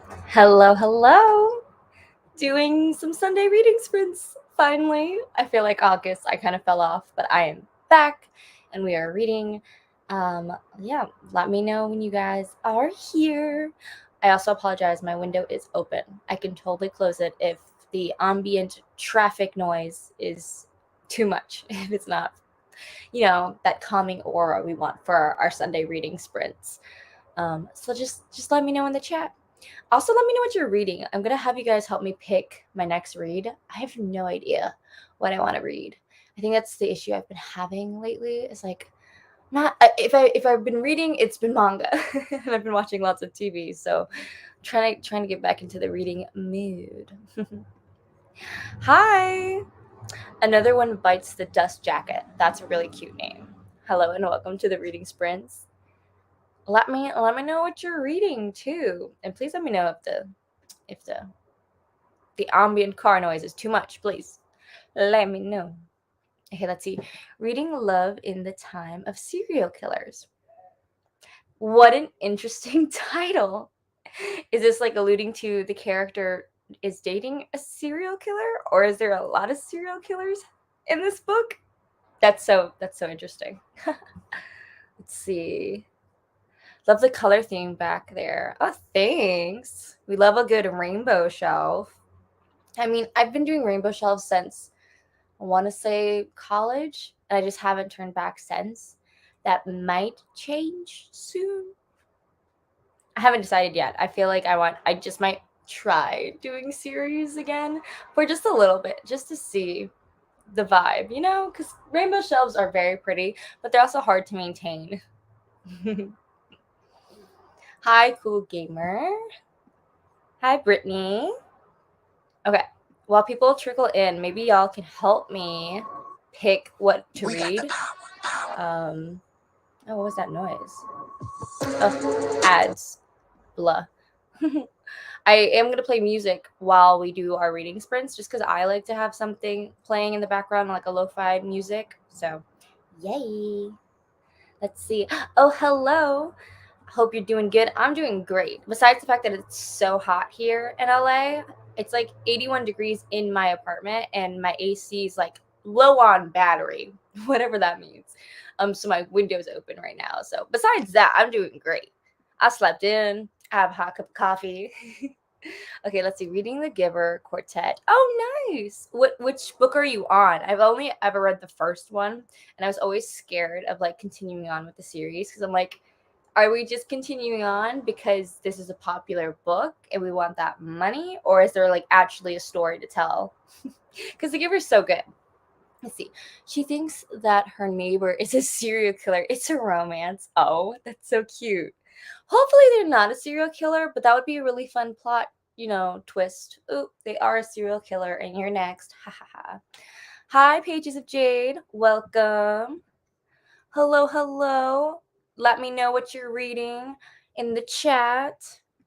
Hello, hello. Doing some Sunday reading sprints. Finally, I feel like August I kind of fell off, but I am back and we are reading. Yeah, let me know when you guys are here. I also apologize, my window is open. I can totally close it if the ambient traffic noise is too much, if it's not, that calming aura we want for our Sunday reading sprints. So just let me know in the chat. Also, let me know what you're reading. I'm gonna have you guys help me pick my next read. I have no idea what I want to read. I think that's the issue I've been having lately. It's like not if I've been reading, it's been manga, and I've been watching lots of TV. So trying to get back into the reading mood. Hi, another one bites the dust jacket. That's a really cute name. Hello and welcome to the reading sprints. Let me know what you're reading too, and please let me know if the ambient car noise is too much, please let me know. Okay, let's see. Reading Love in the Time of Serial Killers. What an interesting title. Is this like alluding to the character is dating a serial killer, or is there a lot of serial killers in this book? That's so interesting. Let's see. Love the color theme back there. Oh, thanks. We love a good rainbow shelf. I mean, I've been doing rainbow shelves since I want to say college, and I just haven't turned back since. That might change soon. I haven't decided yet. I feel like I just might try doing series again for just a little bit, just to see the vibe, because rainbow shelves are very pretty, but they're also hard to maintain. Hi, cool gamer. Hi, Brittany. Okay, while people trickle in, maybe y'all can help me pick what to read. Oh, what was that noise? Oh, ads. Blah. I am going to play music while we do our reading sprints just because I like to have something playing in the background, like a lo fi music. So, yay. Let's see. Oh, hello. Hope you're doing good. I'm doing great. Besides the fact that it's so hot here in LA, it's like 81 degrees in my apartment, and my AC is like low on battery, whatever that means. So my window's open right now. So besides that, I'm doing great. I slept in. I have a hot cup of coffee. Okay, let's see. Reading the Giver Quartet. Oh, nice. Which book are you on? I've only ever read the first one, and I was always scared of like continuing on with the series because I'm like, are we just continuing on because this is a popular book and we want that money, or is there like actually a story to tell? Because the Giver's so good. Let's see. She thinks that her neighbor is a serial killer. It's a romance. Oh, that's so cute. Hopefully they're not a serial killer, but that would be a really fun plot, twist. Ooh, they are a serial killer and you're next. Ha ha ha. Hi, Pages of Jade. Welcome. Hello, hello. Let me know what you're reading in the chat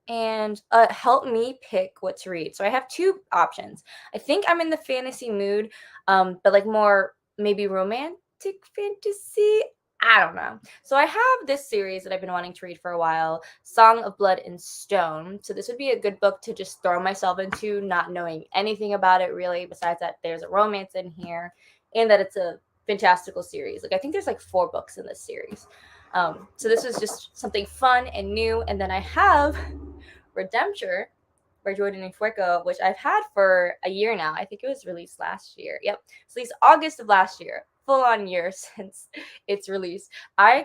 and help me pick what to read. So I have two options. I think I'm in the fantasy mood, but like more maybe romantic fantasy. I don't know. So I have this series that I've been wanting to read for a while, Song of Blood and Stone. So this would be a good book to just throw myself into, not knowing anything about it really, besides that there's a romance in here and that it's a fantastical series. Like I think there's like 4 books in this series. So this was just something fun and new. And then I have Redempture by Jordan and Fueco, which I've had for a year now. I think it was released last year. Yep. So it's August of last year. Full on year since its release. I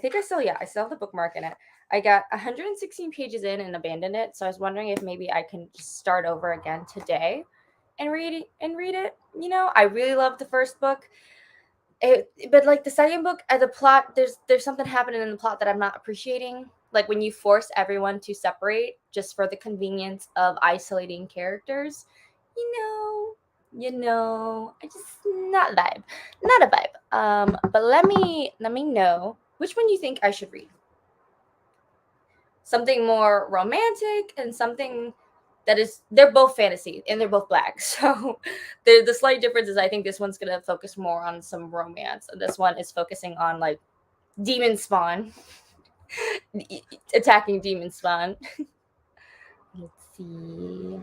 think I still have the bookmark in it. I got 116 pages in and abandoned it. So I was wondering if maybe I can just start over again today and read it. I really loved the first book. But like the second book, the plot, there's something happening in the plot that I'm not appreciating. Like when you force everyone to separate just for the convenience of isolating characters, I just not a vibe, not a vibe. But let me know which one you think I should read. Something more romantic and something they're both fantasy and they're both black. So the slight difference is I think this one's gonna focus more on some romance, and this one is focusing on like demon spawn attacking demon spawn. Let's see.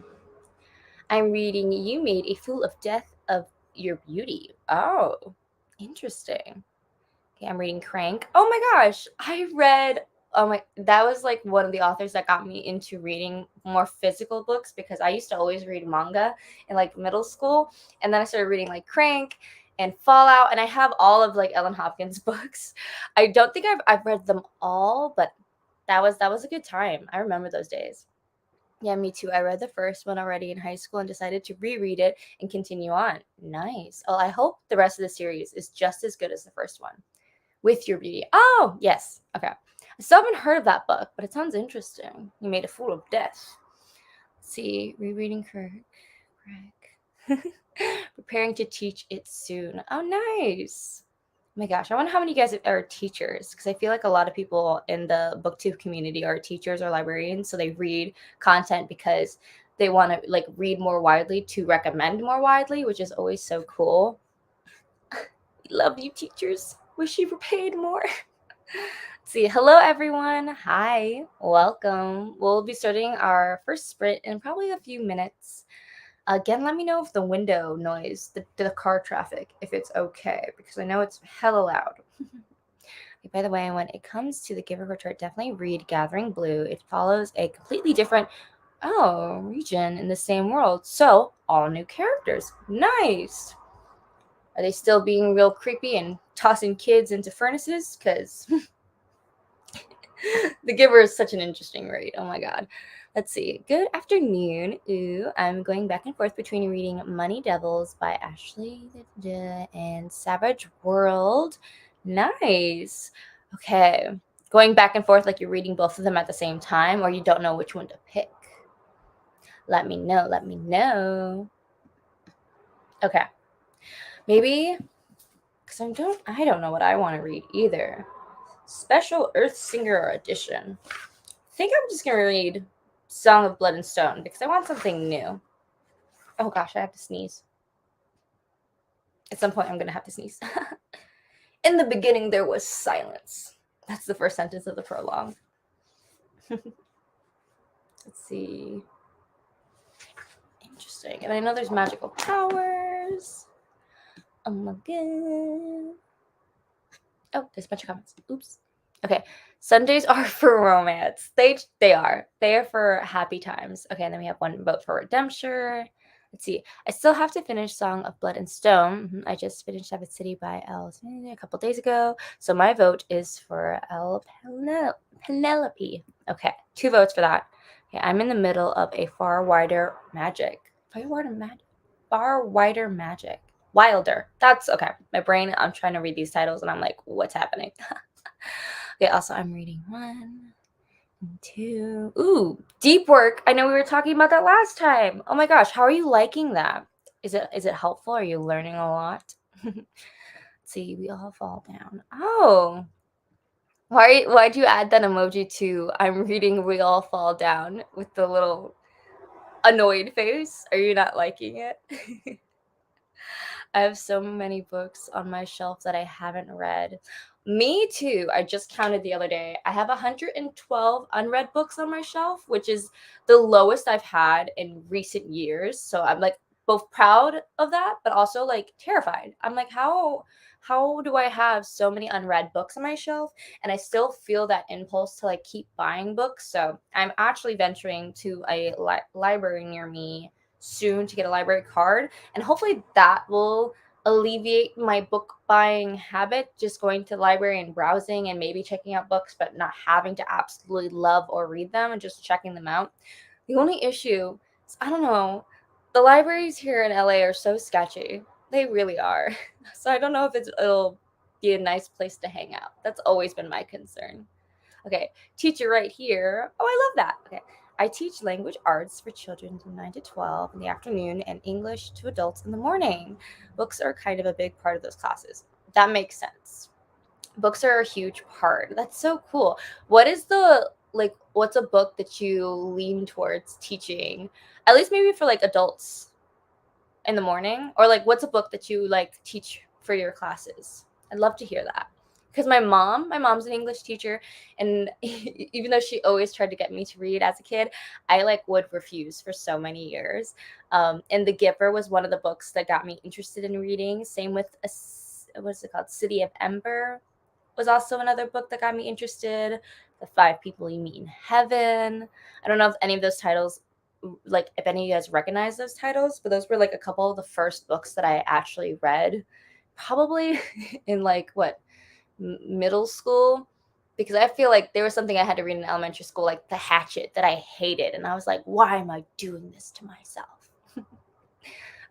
I'm reading You Made a Fool of Death of Your Beauty. Oh, interesting. Okay, I'm reading Crank. Oh my gosh, I read. Oh my, that was like one of the authors that got me into reading more physical books because I used to always read manga in like middle school, and then I started reading like Crank and Fallout, and I have all of like Ellen Hopkins books. I don't think I've read them all, but that was a good time. I remember those days. Yeah, me too. I read the first one already in high school and decided to reread it and continue on. Nice. Oh, I hope the rest of the series is just as good as the first one. With Your Beauty. Oh, yes. Okay. I still haven't heard of that book, but it sounds interesting. You Made a Fool of Death. Let's see, rereading Kirk. Preparing to teach it soon. Oh, nice. Oh my gosh, I wonder how many of you guys are teachers because I feel like a lot of people in the booktube community are teachers or librarians, so they read content because they want to like read more widely to recommend more widely, which is always so cool. Love you, teachers. Wish you were paid more. See, hello everyone. Hi, welcome. We'll be starting our first sprint in probably a few minutes. Again, let me know if the window noise, the car traffic, if it's okay, because I know it's hella loud. By the way, when it comes to the Give or Go chart, definitely read Gathering Blue. It follows a completely different region in the same world. So, all new characters. Nice. Are they still being real creepy and tossing kids into furnaces? Because The Giver is such an interesting read. Oh my god. Let's see. Good afternoon. Ooh, I'm going back and forth between reading Money Devils by Ashley and Savage World. Nice. Okay. Going back and forth like you're reading both of them at the same time or you don't know which one to pick. Let me know. Let me know. Okay. Maybe because I don't know what I want to read either. Special Earth Singer Edition. I think I'm just gonna read Song of Blood and Stone because I want something new. Oh gosh, I have to sneeze. At some point, I'm gonna have to sneeze. In the beginning, there was silence. That's the first sentence of the prologue. Let's see. Interesting. And I know there's magical powers. Oh my god. Oh, there's a bunch of comments. Oops. Okay. Sundays are for romance. They are. They are for happy times. Okay, and then we have one vote for redemption. Let's see. I still have to finish Song of Blood and Stone. I just finished Sabbath City by Elle a couple days ago. So my vote is for Elle Penelope. Okay, 2 votes for that. Okay, I'm in the middle of a Far Wider Magic. Far Wider Magic. Wilder. That's okay. My brain, I'm trying to read these titles and I'm like, what's happening? Okay, also I'm reading 1 and 2. Ooh, Deep Work. I know we were talking about that last time. Oh my gosh, how are you liking that? Is it helpful? Are you learning a lot? See, we all fall down. Oh. Why'd you add that emoji to I'm reading We All Fall Down with the little annoyed face? Are you not liking it? I have so many books on my shelf that I haven't read. Me too. I just counted the other day. I have 112 unread books on my shelf, which is the lowest I've had in recent years. So I'm like both proud of that, but also like terrified. I'm like, how do I have so many unread books on my shelf and I still feel that impulse to like keep buying books? So I'm actually venturing to a library near me soon to get a library card, and hopefully that will alleviate my book buying habit, just going to the library and browsing and maybe checking out books but not having to absolutely love or read them and just checking them out. The only issue is I don't know, the libraries here in LA are so sketchy. They really are. So I don't know if it'll be a nice place to hang out. That's always been my concern. Okay, teacher right here. Oh, I love that. Okay. I teach language arts for children from 9 to 12 in the afternoon and English to adults in the morning. Books are kind of a big part of those classes. That makes sense. Books are a huge part. That's so cool. What's a book that you lean towards teaching? At least maybe for like adults in the morning, or like what's a book that you like teach for your classes? I'd love to hear that. because my mom's an English teacher, and even though she always tried to get me to read as a kid, I like would refuse for so many years. And The Giver was one of the books that got me interested in reading. Same with what's it called, City of Ember was also another book that got me interested. The Five People You Meet in Heaven. I don't know if any of those titles, like if any of you guys recognize those titles, but those were like a couple of the first books that I actually read, probably in like what, middle school, because I feel like there was something I had to read in elementary school, like The Hatchet, that I hated, and I was like, why am I doing this to myself?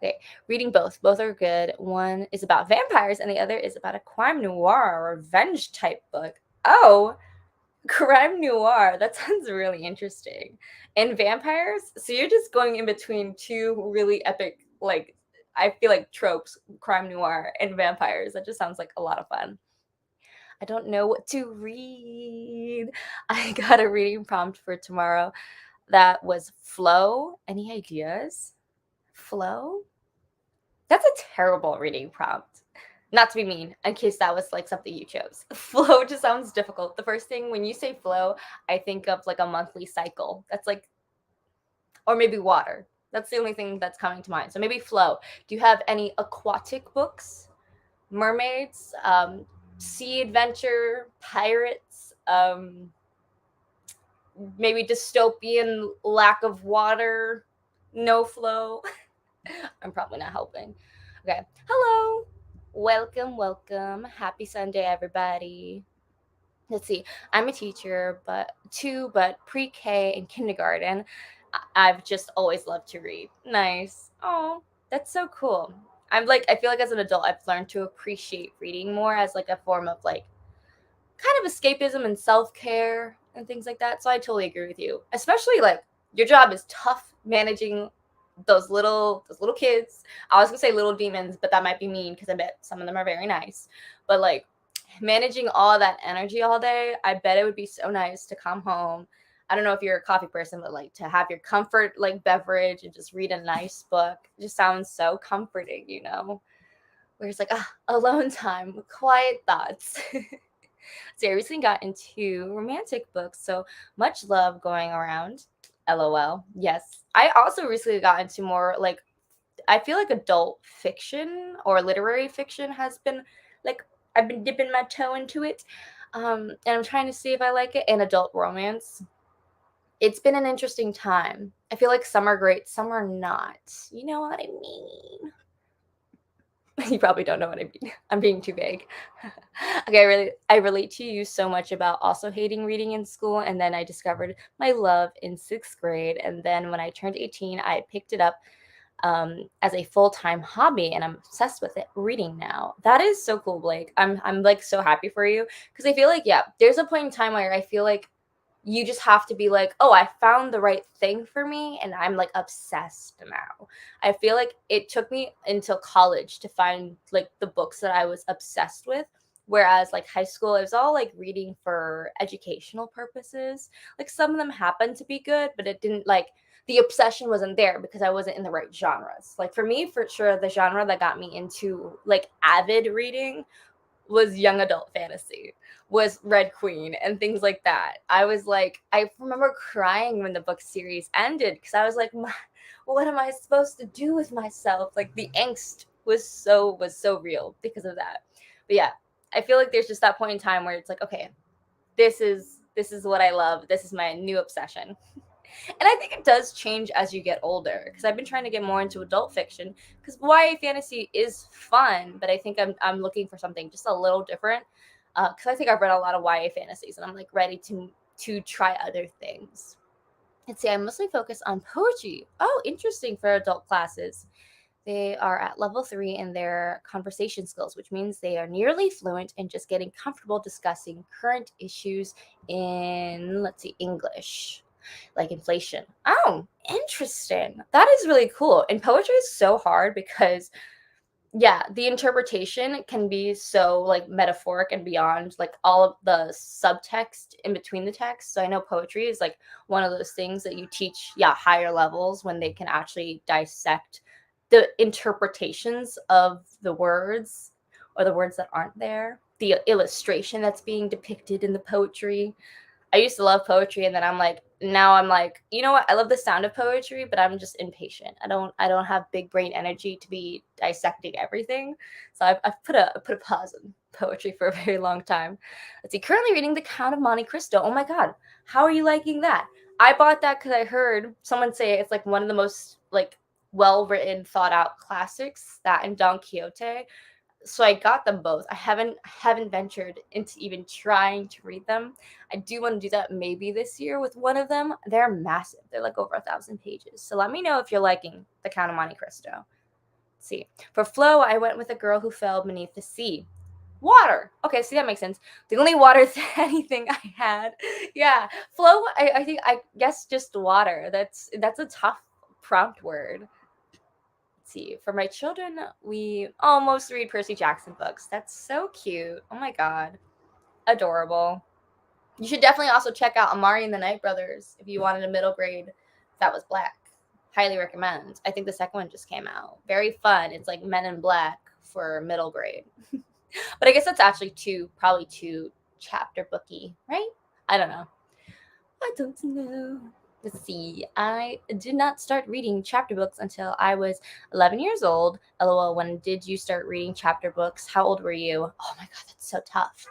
Okay, reading both. Both are good. One is about vampires, and the other is about a crime noir or revenge type book. Oh, crime noir. That sounds really interesting. And vampires? So you're just going in between two really epic, like, I feel like tropes, crime noir and vampires. That just sounds like a lot of fun. I don't know what to read. I got a reading prompt for tomorrow that was flow. Any ideas? Flow? That's a terrible reading prompt. Not to be mean, in case that was like something you chose. Flow just sounds difficult. The first thing when you say flow, I think of like a monthly cycle. That's like, or maybe water. That's the only thing that's coming to mind. So maybe flow. Do you have any aquatic books? Mermaids, sea adventure, pirates, maybe dystopian lack of water, no flow. I'm probably not helping. Okay. Hello. Welcome, welcome. Happy Sunday, everybody. Let's see. I'm a teacher, but pre-K and kindergarten. I've just always loved to read. Nice. Oh, that's so cool. I feel like as an adult, I've learned to appreciate reading more as like a form of like kind of escapism and self-care and things like that. So I totally agree with you. Especially like your job is tough managing those little kids. I was gonna say little demons, but that might be mean because I bet some of them are very nice. But like managing all that energy all day, I bet it would be so nice to come home. I don't know if you're a coffee person, but like to have your comfort like beverage and just read a nice book. It just sounds so comforting, where it's like, alone time, quiet thoughts. So I recently got into romantic books, so much love going around. LOL. Yes. I also recently got into more like, I feel like adult fiction or literary fiction has been like, I've been dipping my toe into it. And I'm trying to see if I like it. And adult romance. It's been an interesting time. I feel like some are great, some are not. You know what I mean? You probably don't know what I mean. I'm being too vague. Okay, I relate to you so much about also hating reading in school, and then I discovered my love in 6th grade, and then when I turned 18, I picked it up as a full-time hobby, and I'm obsessed with it reading now. That is so cool, Blake. I'm like so happy for you because I feel like, yeah, there's a point in time where I feel like you just have to be like, oh, I found the right thing for me, and I'm like obsessed now. I feel like it took me until college to find like the books that I was obsessed with. Whereas like high school, it was all like reading for educational purposes. Like some of them happened to be good, but it didn't like, the obsession wasn't there because I wasn't in the right genres. Like for me, for sure, the genre that got me into like avid reading was young adult fantasy, was Red Queen and things like that. I was like, I remember crying when the book series ended because I was like, what am I supposed to do with myself? Like the angst was so real because of that. But yeah, I feel like there's just that point in time where it's like, okay, this is what I love. This is my new obsession. And I think it does change as you get older because I've been trying to get more into adult fiction because YA fantasy is fun, but I think I'm looking for something just a little different because I think I've read a lot of YA fantasies and I'm like ready to try other things. Let's see, I mostly focus on poetry. Oh, interesting for adult classes. They are at level 3 in their conversation skills, which means they are nearly fluent and just getting comfortable discussing current issues in, let's see, English, like inflation. Oh, interesting. That is really cool. And poetry is so hard because, yeah, the interpretation can be so like metaphoric and beyond like all of the subtext in between the text. So I know poetry is like one of those things that you teach, yeah, higher levels when they can actually dissect the interpretations of the words or the words that aren't there. the illustration that's being depicted in the poetry. I used to love poetry, and then now I'm like, you know what? I love the sound of poetry, but I'm just impatient. I don't have big brain energy to be dissecting everything. So I've put a pause on poetry for a very long time. Let's see. Currently reading The Count of Monte Cristo. Oh my god, how are you liking that? I bought that because I heard someone say it's like one of the most like well written, thought out classics. That and Don Quixote. So I got them both. I haven't ventured into even trying to read them. I do want to do that maybe this year with one of them. They're massive. They're like over 1,000 pages. So let me know if you're liking The Count of Monte Cristo. Let's see. For flow, I went with A Girl Who Fell Beneath the Sea. Water. Okay, see that makes sense. The only water anything I had. Yeah. Flow, I guess just water. That's a tough prompt word. See, for my children, we almost read Percy Jackson books. That's so cute. Oh my god. Adorable. You should definitely also check out Amari and the Night Brothers if you wanted a middle grade that was black. Highly recommend. I think the second one just came out. Very fun. It's like Men in Black for middle grade. But I guess that's actually probably too chapter booky, right? I don't know. I don't know. Let's see. I did not start reading chapter books until I was 11 years old. LOL, when did you start reading chapter books? How old were you? Oh my god, that's so tough.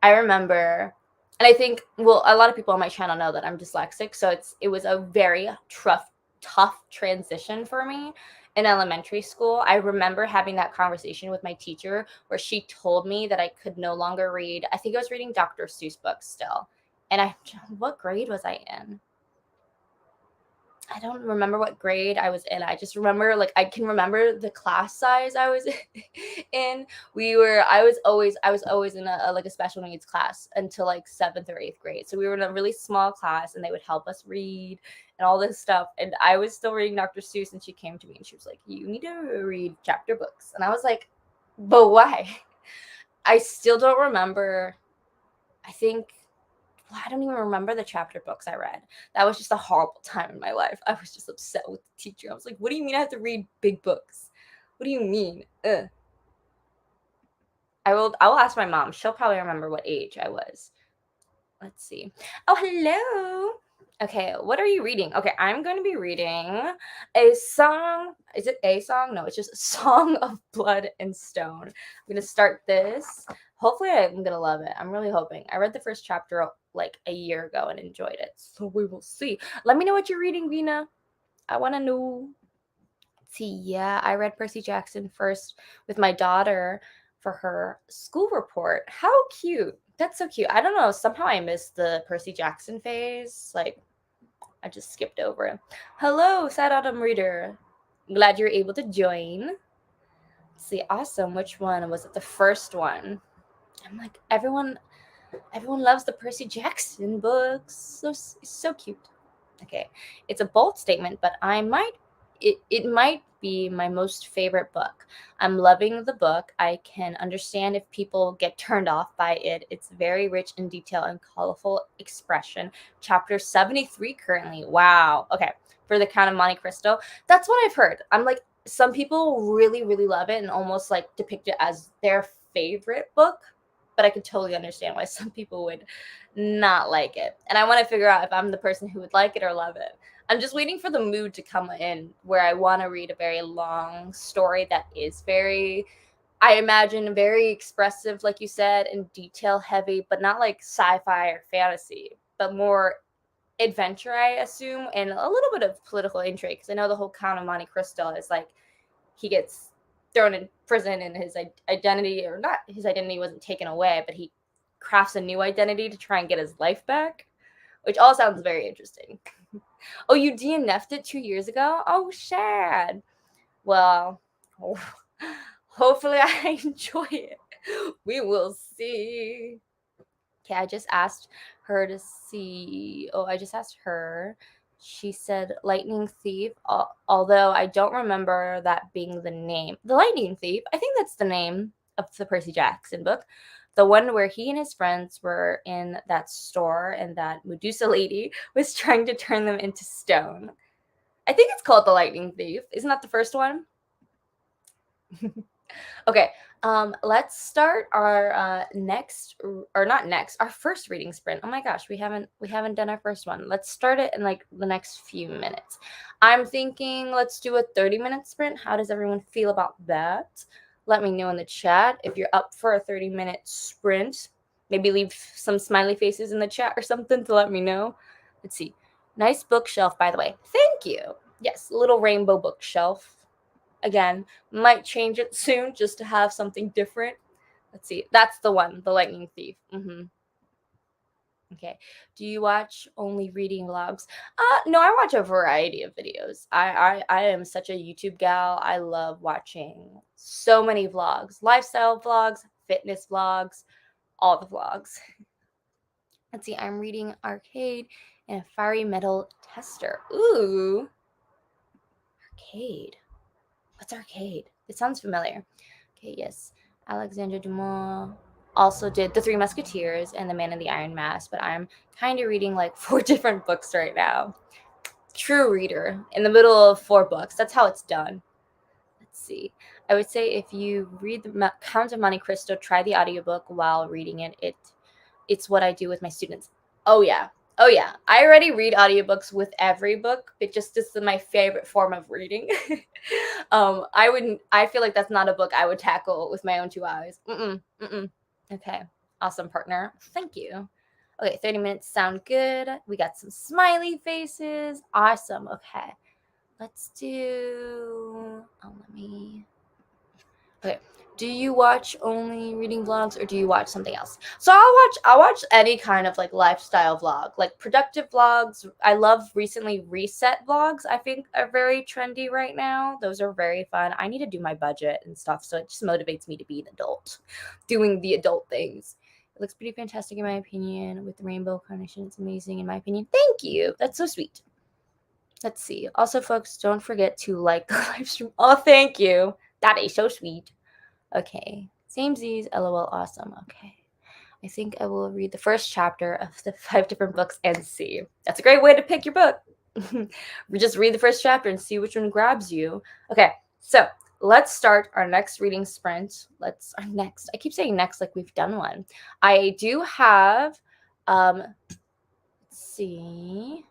I remember, and I think, well, a lot of people on my channel know that I'm dyslexic, so it was a very tough transition for me in elementary school. I remember having that conversation with my teacher where she told me that I could no longer read. I think I was reading Dr. Seuss books still. And what grade was I in? I don't remember what grade I was in. I just remember, like, I can remember the class size I was in. I was always in a special needs class until like 7th or 8th grade. So we were in a really small class, and they would help us read and all this stuff. And I was still reading Dr. Seuss, and she came to me and she was like, "You need to read chapter books." And I was like, "But why?" I still don't remember. I don't even remember the chapter books I read. That was just a horrible time in my life. I was just upset with the teacher. I was like, "What do you mean I have to read big books? What do you mean?" Ugh. I will ask my mom. She'll probably remember what age I was. Let's see. Oh, hello. Okay, what are you reading? Okay, I'm going to be reading a song. Is it a song? No, it's just a Song of Blood and Stone. I'm going to start this. Hopefully, I'm going to love it. I'm really hoping. I read the first chapter like a year ago and enjoyed it. So we will see. Let me know what you're reading, Vina. I want to know. See, yeah, I read Percy Jackson first with my daughter for her school report. How cute. That's so cute. I don't know. Somehow I missed the Percy Jackson phase. Like, I just skipped over it. Hello, Sad Autumn Reader. Glad you're able to join. Let's see, awesome. Which one? Was it the first one? I'm like, everyone loves the Percy Jackson books. So cute. Okay. It's a bold statement, but it might be my most favorite book. I'm loving the book. I can understand if people get turned off by it. It's very rich in detail and colorful expression. Chapter 73 currently. Wow. Okay. For The Count of Monte Cristo. That's what I've heard. I'm like, some people really, really love it and almost like depict it as their favorite book. But I could totally understand why some people would not like it. And I want to figure out if I'm the person who would like it or love it. I'm just waiting for the mood to come in where I want to read a very long story that is very, I imagine, very expressive, like you said, and detail heavy, but not like sci-fi or fantasy, but more adventure, I assume, and a little bit of political intrigue. Because I know the whole Count of Monte Cristo is like he gets thrown in prison and his identity, or not, his identity wasn't taken away, but he crafts a new identity to try and get his life back, which all sounds very interesting. Oh, you DNF'd it 2 years ago? Oh, sad. Well, hopefully I enjoy it. We will see. Okay, I just asked her to see. Oh, I just asked her. She said Lightning Thief, although I don't remember that being the name. The Lightning Thief, I think that's the name of the Percy Jackson book. The one where he and his friends were in that store and that Medusa lady was trying to turn them into stone. I think it's called The Lightning Thief. Isn't that the first one? Okay, Let's start our or not next, our first reading sprint. Oh my gosh, we haven't done our first one. Let's start it in like the next few minutes. I'm thinking let's do a 30-minute sprint. How does everyone feel about that? Let me know in the chat if you're up for a 30-minute sprint. Maybe leave some smiley faces in the chat or something to let me know. Let's see. Nice bookshelf, by the way. Thank you. Yes, little rainbow bookshelf. Again, might change it soon just to have something different. Let's see. That's the one, the Lightning Thief. Okay. Do you watch only reading vlogs? No, I watch a variety of videos. I am such a YouTube gal. I love watching so many vlogs, lifestyle vlogs, fitness vlogs, all the vlogs. Let's see. I'm reading Arcade and a Fiery Metal Tester. Ooh. Arcade. What's Arcade? It sounds familiar. Okay, yes. Alexandre Dumas also did The Three Musketeers and The Man in the Iron Mask, but I'm kind of reading like 4 different books right now. True reader in the middle of 4 books. That's how it's done. Let's see. I would say if you read the Count of Monte Cristo, try the audiobook while reading it. It's what I do with my students. Oh yeah. Oh yeah. I already read audiobooks with every book. It just is my favorite form of reading. I feel like that's not a book I would tackle with my own 2 eyes. Okay. Awesome, partner. Thank you. Okay, 30 minutes sound good. We got some smiley faces. Awesome. Okay. Let's do okay. Do you watch only reading vlogs or do you watch something else? So I'll watch any kind of like lifestyle vlog, like productive vlogs. I love recently reset vlogs. I think are very trendy right now. Those are very fun. I need to do my budget and stuff, so it just motivates me to be an adult, doing the adult things. It looks pretty fantastic in my opinion with the rainbow carnation. It's amazing in my opinion. Thank you. That's so sweet. Let's see. Also, folks, don't forget to like the live stream. Oh, thank you. That is so sweet. Okay. Same Z's, LOL, awesome. Okay. I think I will read the first chapter of the 5 different books and see. That's a great way to pick your book. Just read the first chapter and see which one grabs you. Okay. So let's start our next reading sprint. I keep saying next like we've done one. I do have, let's see,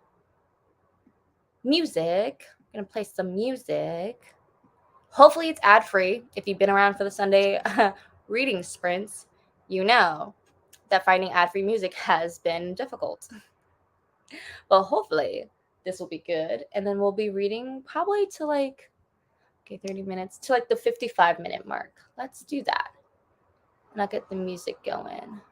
music. I'm going to play some music. Hopefully it's ad-free. If you've been around for the Sunday reading sprints, you know that finding ad-free music has been difficult. But hopefully this will be good. And then we'll be reading probably to 30 minutes to the 55-minute mark. Let's do that. And I'll get the music going.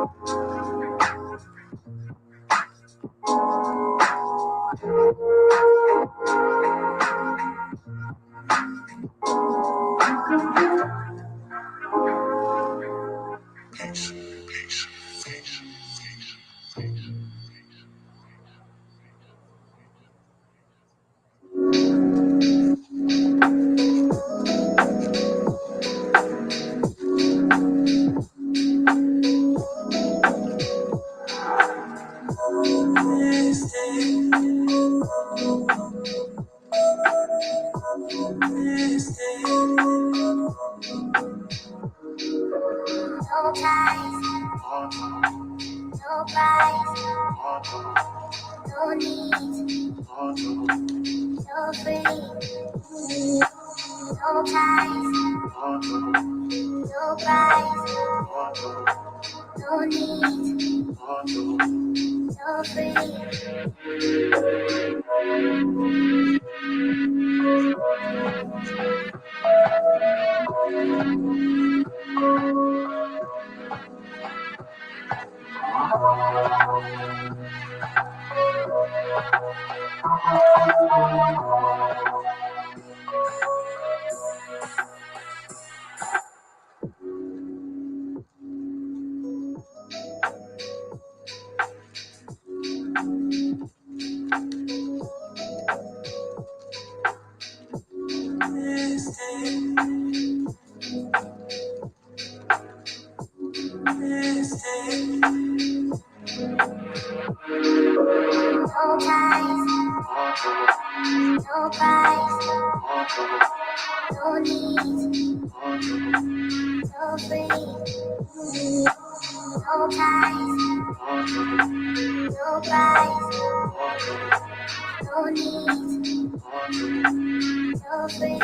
No ties, no price, no need, no free. No ties, no price, no need, no free. No ties, no price, no need, no free. No ties, no price, no need, no free.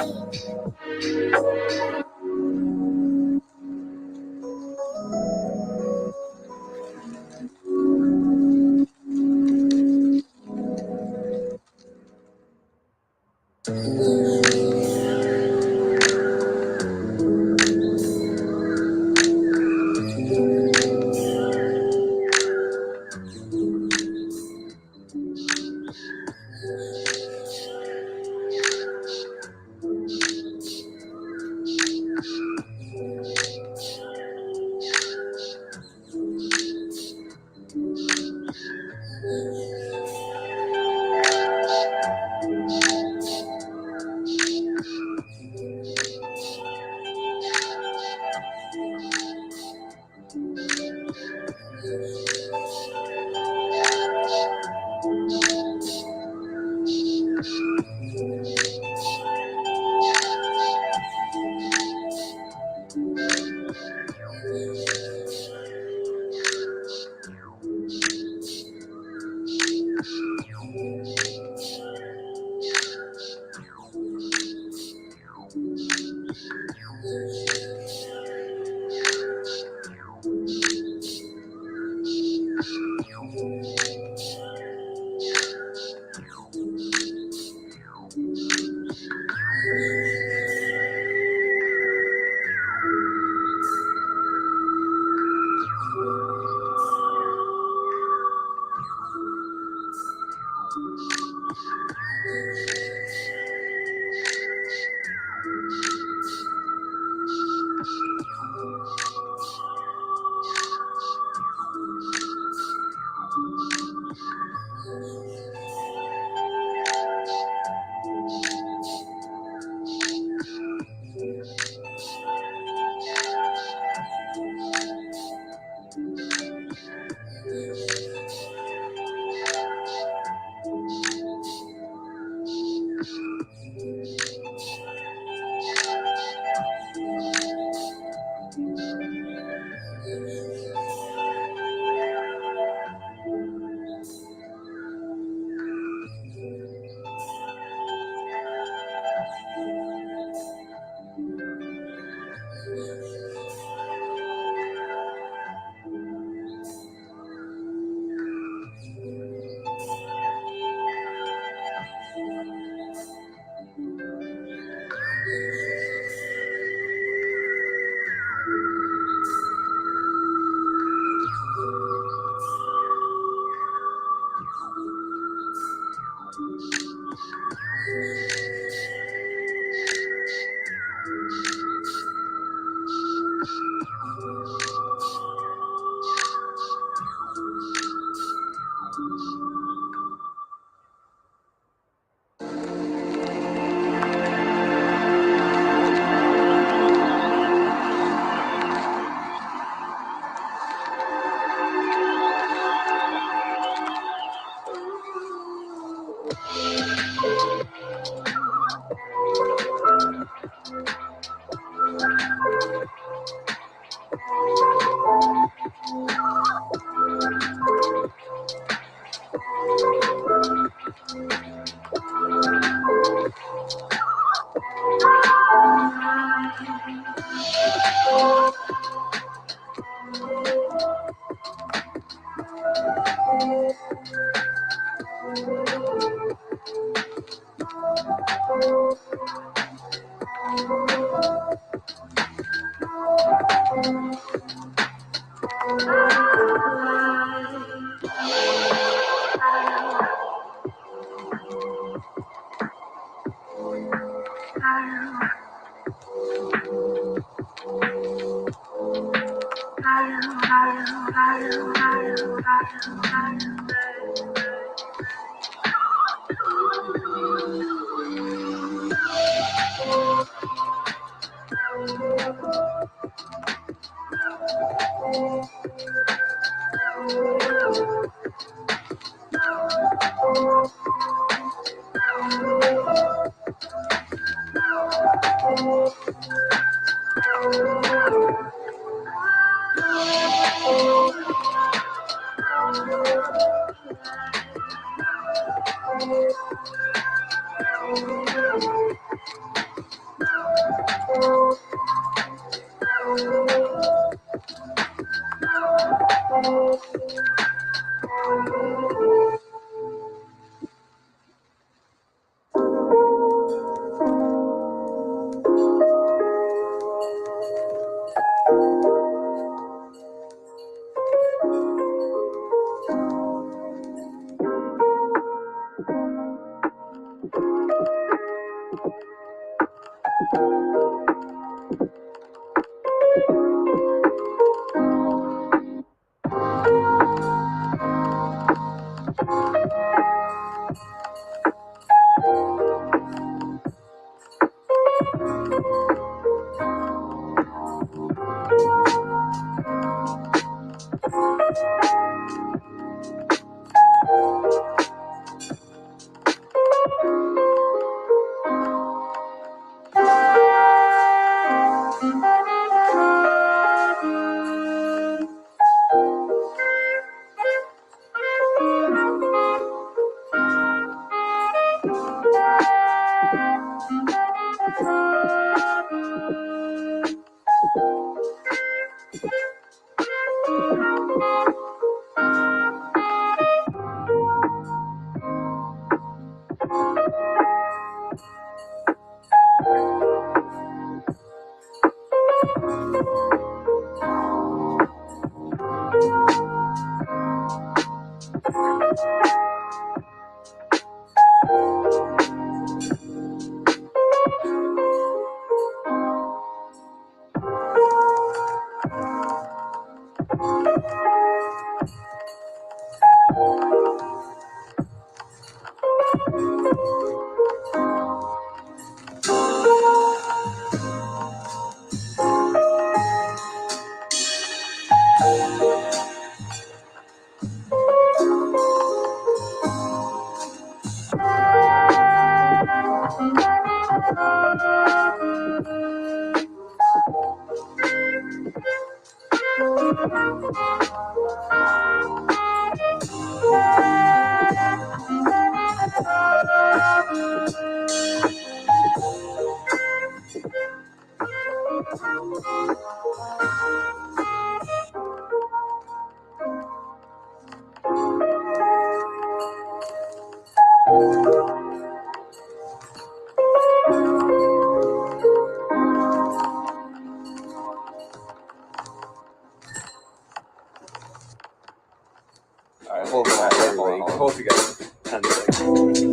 Hold everybody. Hold together. 10 seconds.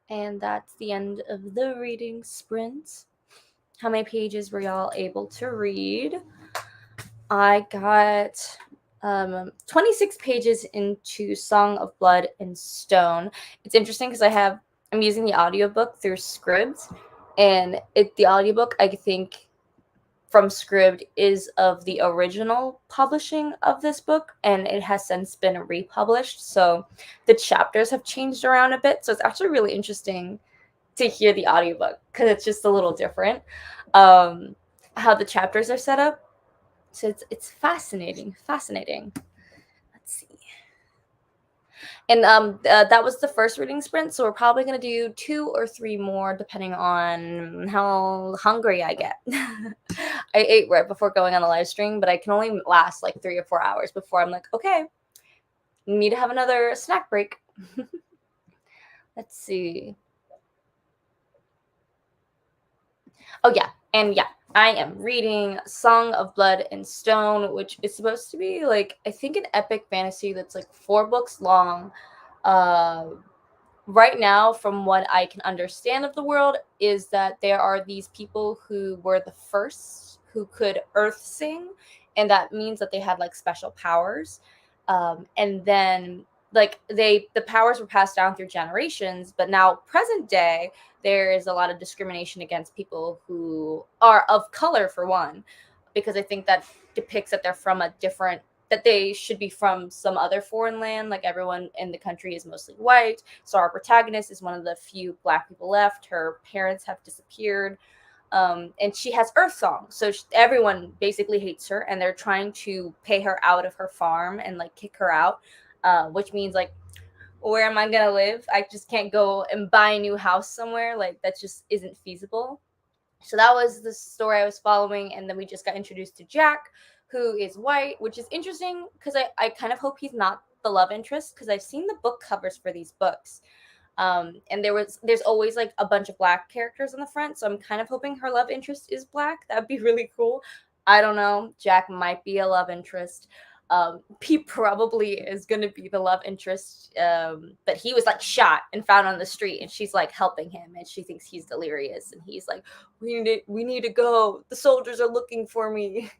And that's the end of the reading sprint. How many pages were y'all able to read? I got 26 pages into Song of Blood and Stone. It's interesting because I'm using the audiobook through Scribd, and the audiobook I think from Scribd is of the original publishing of this book, and it has since been republished. So the chapters have changed around a bit. So it's actually really interesting to hear the audiobook because it's just a little different. How the chapters are set up. So it's fascinating. Let's see. And that was the first reading sprint. So we're probably gonna do 2 or 3 more depending on how hungry I get. I ate right before going on the live stream, but I can only last like 3 or 4 hours before I'm like, okay, need to have another snack break. Let's see. Oh yeah, and yeah, I am reading Song of Blood and Stone, which is supposed to be like I think an epic fantasy that's like 4 books long. Right now, from what I can understand of the world, is that there are these people who were the first who could earth sing, and that means that they had like special powers. And then like the powers were passed down through generations, but now present day there is a lot of discrimination against people who are of color for one, because I think that depicts that they're from a different that they should be from some other foreign land. Like everyone in the country is mostly white. So our protagonist is one of the few Black people left. Her parents have disappeared. And she has Earth Song. So everyone basically hates her, and they're trying to pay her out of her farm and like kick her out, which means like, where am I going to live? I just can't go and buy a new house somewhere. Like that just isn't feasible. So that was the story I was following. And then we just got introduced to Jack, who is white, which is interesting because I kind of hope he's not the love interest, because I've seen the book covers for these books. And there's always like a bunch of Black characters on the front. So I'm kind of hoping her love interest is Black. That'd be really cool. I don't know. Jack might be a love interest. He probably is going to be the love interest, but he was like shot and found on the street, and she's like helping him, and she thinks he's delirious, and he's like, we need to go, the soldiers are looking for me.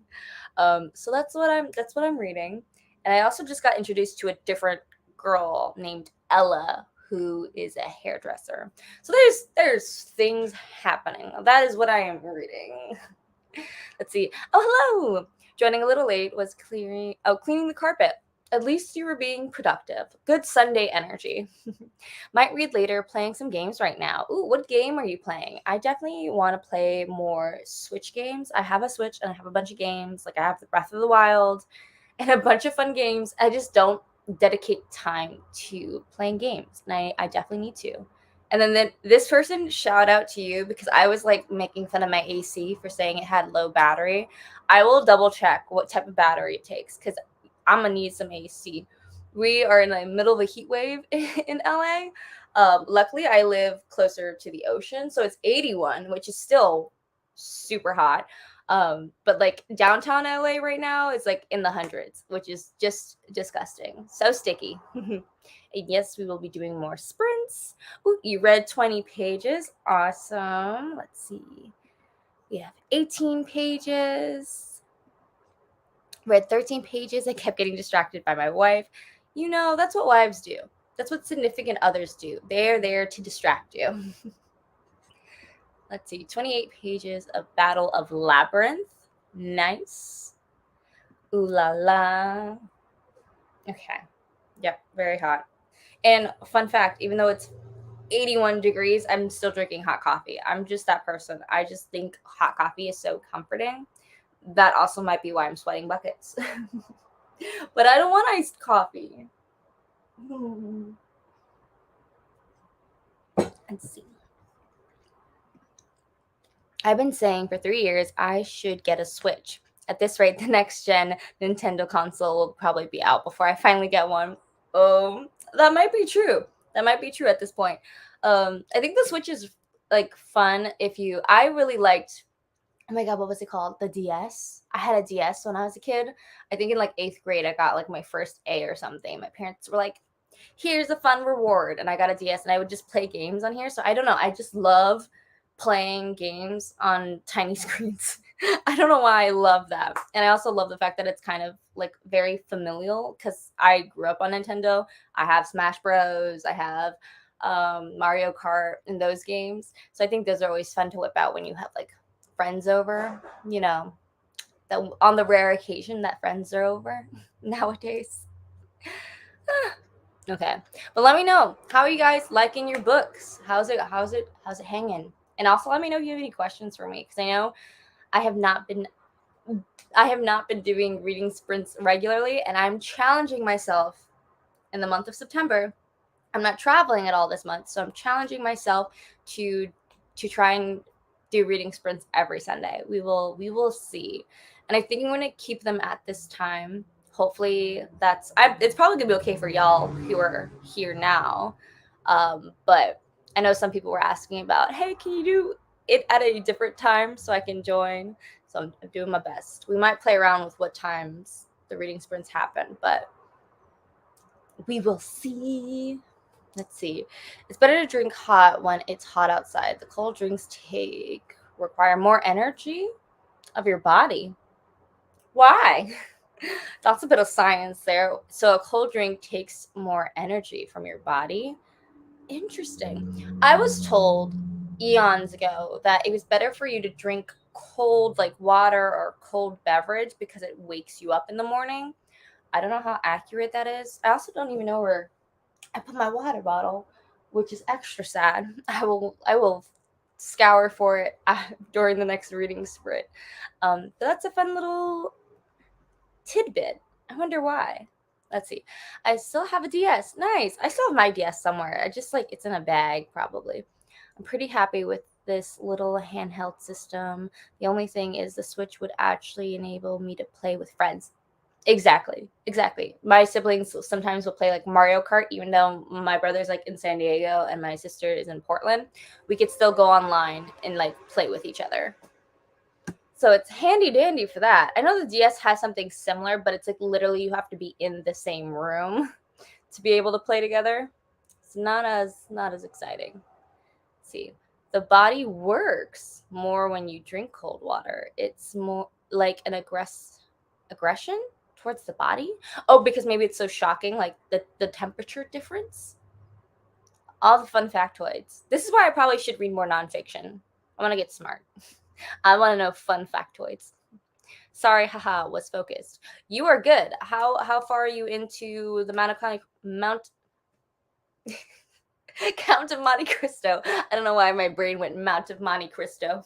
So that's what I'm reading. And I also just got introduced to a different girl named Ella, who is a hairdresser. So there's things happening. That is what I am reading. Let's see. Oh, hello. Joining a little late was cleaning the carpet. At least you were being productive. Good Sunday energy. Might read later, playing some games right now. Ooh, what game are you playing? I definitely want to play more Switch games. I have a Switch and I have a bunch of games. Like I have the Breath of the Wild and a bunch of fun games. I just don't dedicate time to playing games, and I definitely need to. And then this person, shout out to you, because I was like making fun of my AC for saying it had low battery. I will double check what type of battery it takes because I'm gonna need some AC. We are in the middle of a heat wave in LA. Luckily, I live closer to the ocean, so it's 81, which is still super hot. But like downtown LA right now is like in the hundreds, which is just disgusting. So sticky. And yes, we will be doing more sprints. Ooh, you read 20 pages. Awesome. Let's see. We have 18 pages. Read 13 pages. I kept getting distracted by my wife. You know, that's what wives do. That's what significant others do. They're there to distract you. Let's see. 28 pages of Battle of Labyrinth. Nice. Ooh la la. Okay. Yep, very hot. And fun fact, even though it's 81 degrees, I'm still drinking hot coffee. I'm just that person. I just think hot coffee is so comforting. That also might be why I'm sweating buckets. But I don't want iced coffee. Let's see. I've been saying for 3 years I should get a Switch. At this rate, the next gen Nintendo console will probably be out before I finally get one. Oh, that might be true. That might be true at this point. I think the Switch is like fun if you. I really liked. Oh my god, what was it called? The DS. I had a DS when I was a kid. I think in like 8th grade, I got like my first A or something. My parents were like, "Here's a fun reward," and I got a DS, and I would just play games on here. So I don't know. I just love playing games on tiny screens. I don't know why I love that. And I also love the fact that it's kind of like very familial because I grew up on Nintendo. I have Smash Bros. I have Mario Kart and those games. So I think those are always fun to whip out when you have like friends over, you know, that on the rare occasion that friends are over nowadays. Okay. But let me know, how are you guys liking your books? How's it hanging? And also let me know if you have any questions for me because I know I have not been I have not been doing reading sprints regularly and I'm challenging myself in the month of September. I'm not traveling at all this month, so I'm challenging myself to try and do reading sprints every Sunday. We will see. And I think I'm going to keep them at this time. Hopefully it's probably going to be okay for y'all who are here now. But I know some people were asking about, "Hey, can you do it at a different time so I can join?" So I'm doing my best. We might play around with what times the reading sprints happen, but we will see. Let's see. It's better to drink hot when it's hot outside. The cold drinks require more energy of your body. Why? That's a bit of science there. So a cold drink takes more energy from your body. Interesting. I was told eons ago that it was better for you to drink cold like water or cold beverage because it wakes you up in the morning. I don't know how accurate that is. I also don't even know where I put my water bottle, which is extra sad. I will scour for it during the next reading sprint. But that's a fun little tidbit. I wonder why. Let's see. I still have a DS. Nice. I still have my DS somewhere. I just like it's in a bag probably. I'm pretty happy with this little handheld system. The only thing is the Switch would actually enable me to play with friends. Exactly. My siblings sometimes will play like Mario Kart, even though my brother's like in San Diego and my sister is in Portland. We could still go online and like play with each other. So it's handy dandy for that. I know the DS has something similar, but it's like literally you have to be in the same room to be able to play together. It's not as exciting. Let's see. The body works more when you drink cold water. It's more like an aggression towards the body. Oh, because maybe it's so shocking, like the temperature difference. All the fun factoids. This is why I probably should read more nonfiction. I want to get smart. I want to know fun factoids. Sorry, haha, was focused. You are good. How far are you into the Mount Count of Monte Cristo? I don't know why my brain went Mount of Monte Cristo.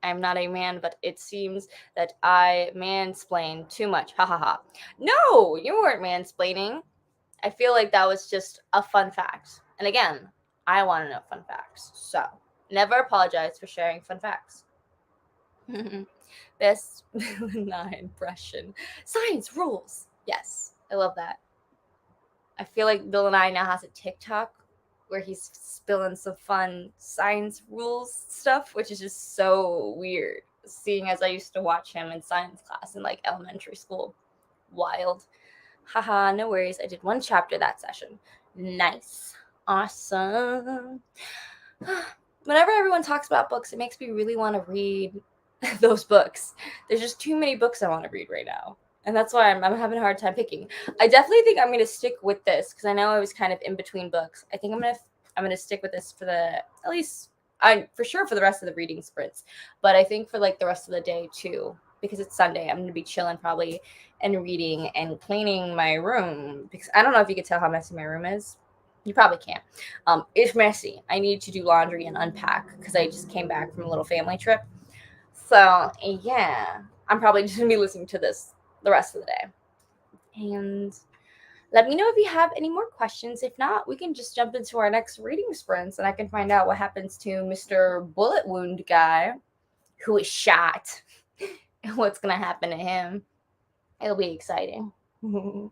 I'm not a man, but it seems that I mansplain too much. Ha ha ha. No, you weren't mansplaining. I feel like that was just a fun fact. And again, I want to know fun facts. So never apologize for sharing fun facts. Best villain impression. Science rules. Yes, I love that. I feel like Bill and I now has a TikTok where he's spilling some fun science rules stuff, which is just so weird. Seeing as I used to watch him in science class in like elementary school. Wild. Haha, no worries. I did one chapter that session. Nice. Awesome. Whenever everyone talks about books, it makes me really want to read those books. There's just too many books I want to read right now. And that's why I'm having a hard time picking. I definitely think I'm going to stick with this because I know I was kind of in between books. I think I'm going to stick with this for at least for sure for the rest of the reading sprints. But I think for like the rest of the day too, because it's Sunday, I'm going to be chilling probably and reading and cleaning my room because I don't know if you can tell how messy my room is. You probably can't. It's messy. I need to do laundry and unpack because I just came back from a little family trip. So yeah, I'm probably just going to be listening to this the rest of the day. And let me know if you have any more questions. If not, we can just jump into our next reading sprints and I can find out what happens to Mr. Bullet Wound guy who is shot and what's going to happen to him. It'll be exciting. Let's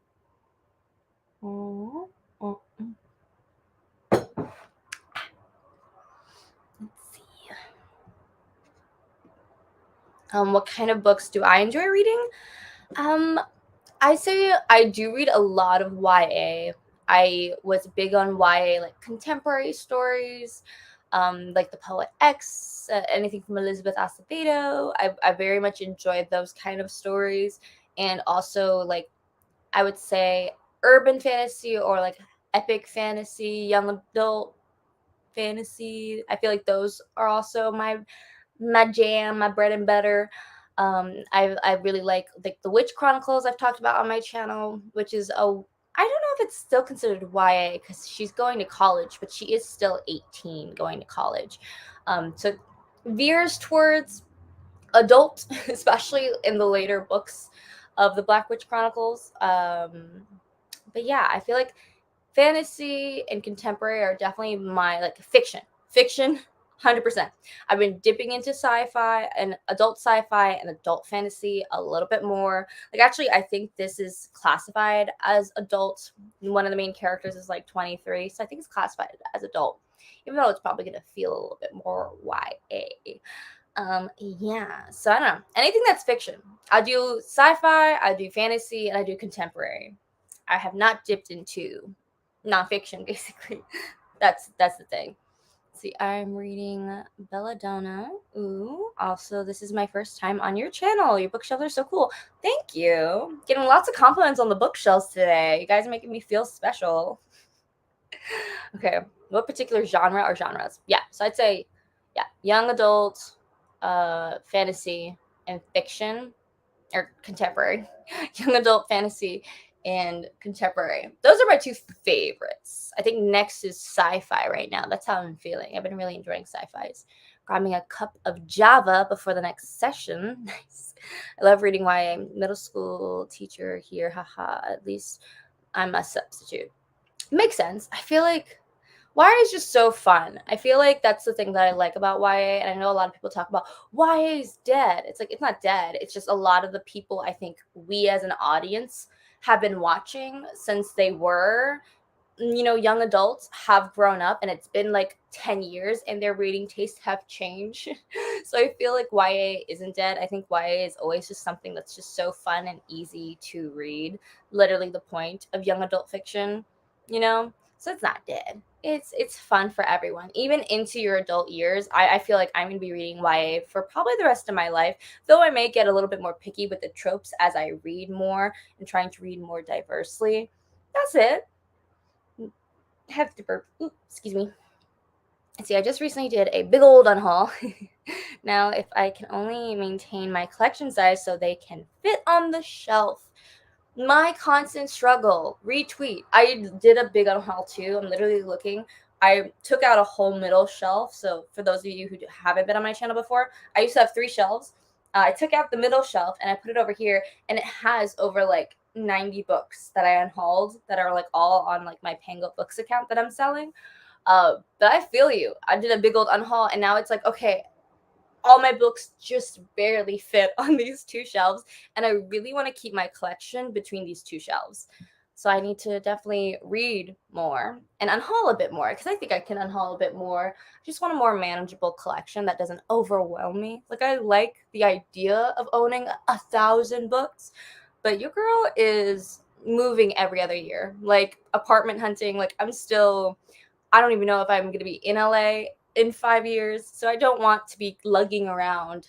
see. What kind of books do I enjoy reading? I say I do read a lot of YA. I was big on YA, like contemporary stories, like The Poet X, anything from Elizabeth Acevedo. I very much enjoyed those kind of stories. And also, like, I would say urban fantasy or like epic fantasy, young adult fantasy. I feel like those are also my jam, my bread and butter. I really like the Witch Chronicles I've talked about on my channel, which is I don't know if it's still considered YA because she's going to college, but she is still 18 going to college. So veers towards adult, especially in the later books of the Black Witch Chronicles. But yeah, I feel like fantasy and contemporary are definitely my like fiction. 100%. I've been dipping into sci-fi and adult sci-fi and adult fantasy a little bit more. Like actually I think this is classified as adult. One of the main characters is like 23, so I think it's classified as adult, even though it's probably going to feel a little bit more YA. Yeah, so I don't know. Anything that's fiction. I do sci-fi, I do fantasy, and I do contemporary. I have not dipped into nonfiction, basically. That's the thing. See, I'm reading Belladonna. Ooh, also, this is my first time on your channel. Your bookshelves are so cool. Thank you. Getting lots of compliments on the bookshelves today. You guys are making me feel special. Okay, what particular genre or genres? Yeah, so I'd say, yeah, young adult, fantasy, and fiction, or contemporary. Young adult, fantasy, and contemporary. Those are my two favorites. I think next is sci-fi right now. That's how I'm feeling. I've been really enjoying sci-fis. Grabbing a cup of Java before the next session. Nice. I love reading YA. Middle school teacher here. Haha. At least I'm a substitute. Makes sense. I feel like YA is just so fun. I feel like that's the thing that I like about YA. And I know a lot of people talk about YA is dead. It's like, it's not dead. It's just a lot of the people I think we as an audience have been watching since they were, young adults have grown up and it's been like 10 years and their reading tastes have changed. So I feel like YA isn't dead. I think YA is always just something that's just so fun and easy to read. Literally the point of young adult fiction, So it's not dead. It's fun for everyone. Even into your adult years, I feel like I'm going to be reading YA for probably the rest of my life, though I may get a little bit more picky with the tropes as I read more and trying to read more diversely. That's it. Have to burp. Ooh, excuse me. See, I just recently did a big old unhaul. Now, if I can only maintain my collection size so they can fit on the shelf. My constant struggle. Retweet. I did a big unhaul too. I'm literally looking. I took out a whole middle shelf. So for those of you who haven't been on my channel before, I used to have 3 shelves. I took out the middle shelf and I put it over here, and it has over like 90 books that I unhauled that are like all on like my Pango Books account that I'm selling. But I feel you. I did a big old unhaul, and now it's like, okay, all my books just barely fit on these two shelves, and I really want to keep my collection between these two shelves. So I need to definitely read more and unhaul a bit more, because I think I can unhaul a bit more. I just want a more manageable collection that doesn't overwhelm me. Like, I like the idea of owning 1,000 books, but your girl is moving every other year. Like, apartment hunting, like, I don't even know if I'm going to be in LA in 5 years. So I don't want to be lugging around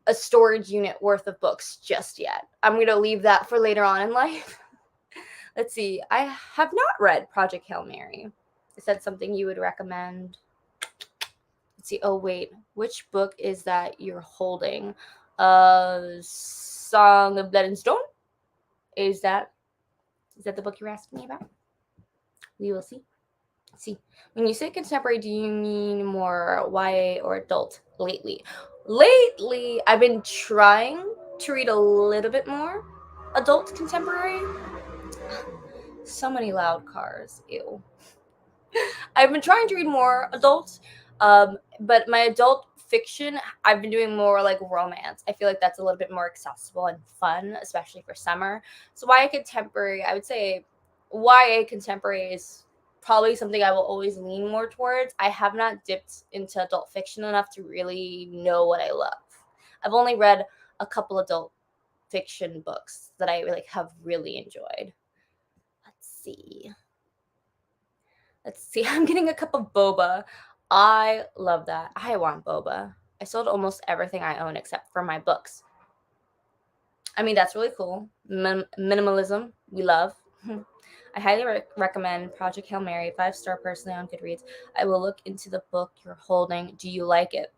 a storage unit worth of books just yet. I'm going to leave that for later on in life. Let's see. I have not read Project Hail Mary. Is that something you would recommend? Let's see. Oh, wait. Which book is that you're holding? Song of Blood and Stone? Is that the book you're asking me about? We will see. See, when you say contemporary, do you mean more YA or adult lately? Lately, I've been trying to read a little bit more adult contemporary. So many loud cars. Ew. I've been trying to read more adult, but my adult fiction, I've been doing more like romance. I feel like that's a little bit more accessible and fun, especially for summer. So YA contemporary, I would say YA contemporary is probably something I will always lean more towards. I have not dipped into adult fiction enough to really know what I love. I've only read a couple adult fiction books that I like have really enjoyed. Let's see. I'm getting a cup of boba. I love that. I want boba. I sold almost everything I own except for my books. I mean, that's really cool. Minimalism, we love. I highly recommend Project Hail Mary, 5-star personally on Goodreads. I will look into the book you're holding. Do you like it?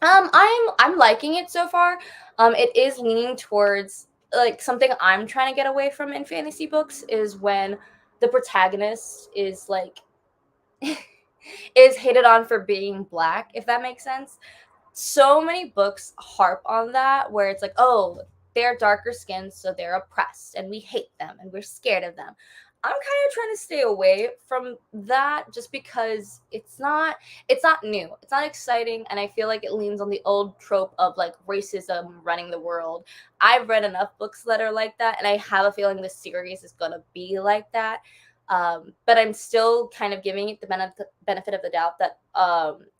I'm liking it so far. It is leaning towards like something I'm trying to get away from in fantasy books is when the protagonist is like is hated on for being black, if that makes sense. So many books harp on that where it's like, oh, they're darker skinned, so they're oppressed and we hate them and we're scared of them. I'm kind of trying to stay away from that just because it's not new. It's not exciting, and I feel like it leans on the old trope of like racism running the world. I've read enough books that are like that, and I have a feeling this series is going to be like that. But I'm still kind of giving it the benefit of the doubt that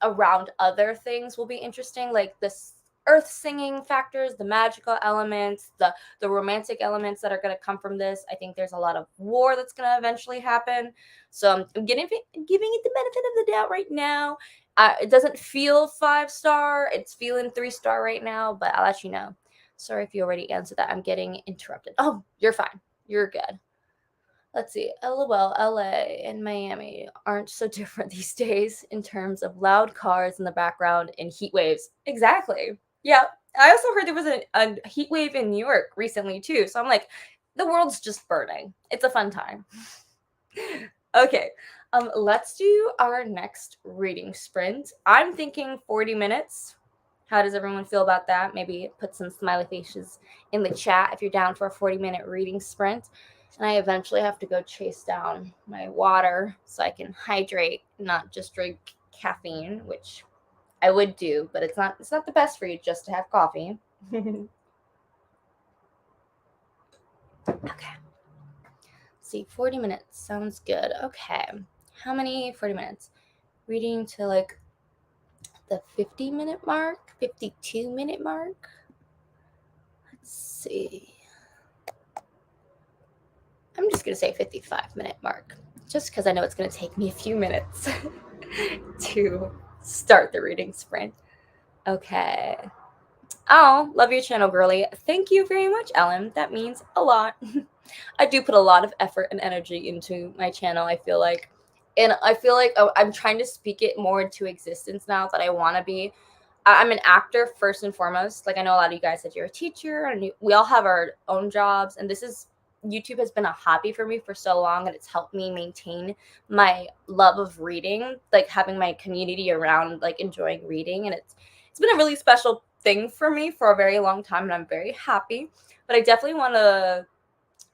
around other things will be interesting, like this earth singing factors, the magical elements, the romantic elements that are going to come from this. I think there's a lot of war that's going to eventually happen. So I'm giving it the benefit of the doubt right now. It doesn't feel 5-star. It's feeling 3-star right now, but I'll let you know. Sorry if you already answered that. I'm getting interrupted. Oh, you're fine. You're good. Let's see. LOL, LA and Miami aren't so different these days in terms of loud cars in the background and heat waves. Exactly. Yeah. I also heard there was a heat wave in New York recently too. So I'm like, the world's just burning. It's a fun time. Okay. Let's do our next reading sprint. I'm thinking 40 minutes. How does everyone feel about that? Maybe put some smiley faces in the chat if you're down for a 40-minute reading sprint. And I eventually have to go chase down my water so I can hydrate, not just drink caffeine, which I would do, but it's not the best for you just to have coffee. Okay. See, 40 minutes sounds good. Okay. How many 40 minutes? Reading to like the 50-minute mark, 52-minute mark. Let's see. I'm just going to say 55-minute mark, just because I know it's going to take me a few minutes to start the reading sprint. Okay. Oh, love your channel, girly. Thank you very much, Ellen. That means a lot. I do put a lot of effort and energy into my channel, I feel like. And I feel like I'm trying to speak it more into existence now that I want to be. I'm an actor first and foremost. Like, I know a lot of you guys said you're a teacher, and we all have our own jobs. And YouTube has been a hobby for me for so long, and it's helped me maintain my love of reading, like having my community around, like enjoying reading. And it's been a really special thing for me for a very long time, and I'm very happy. But I definitely want to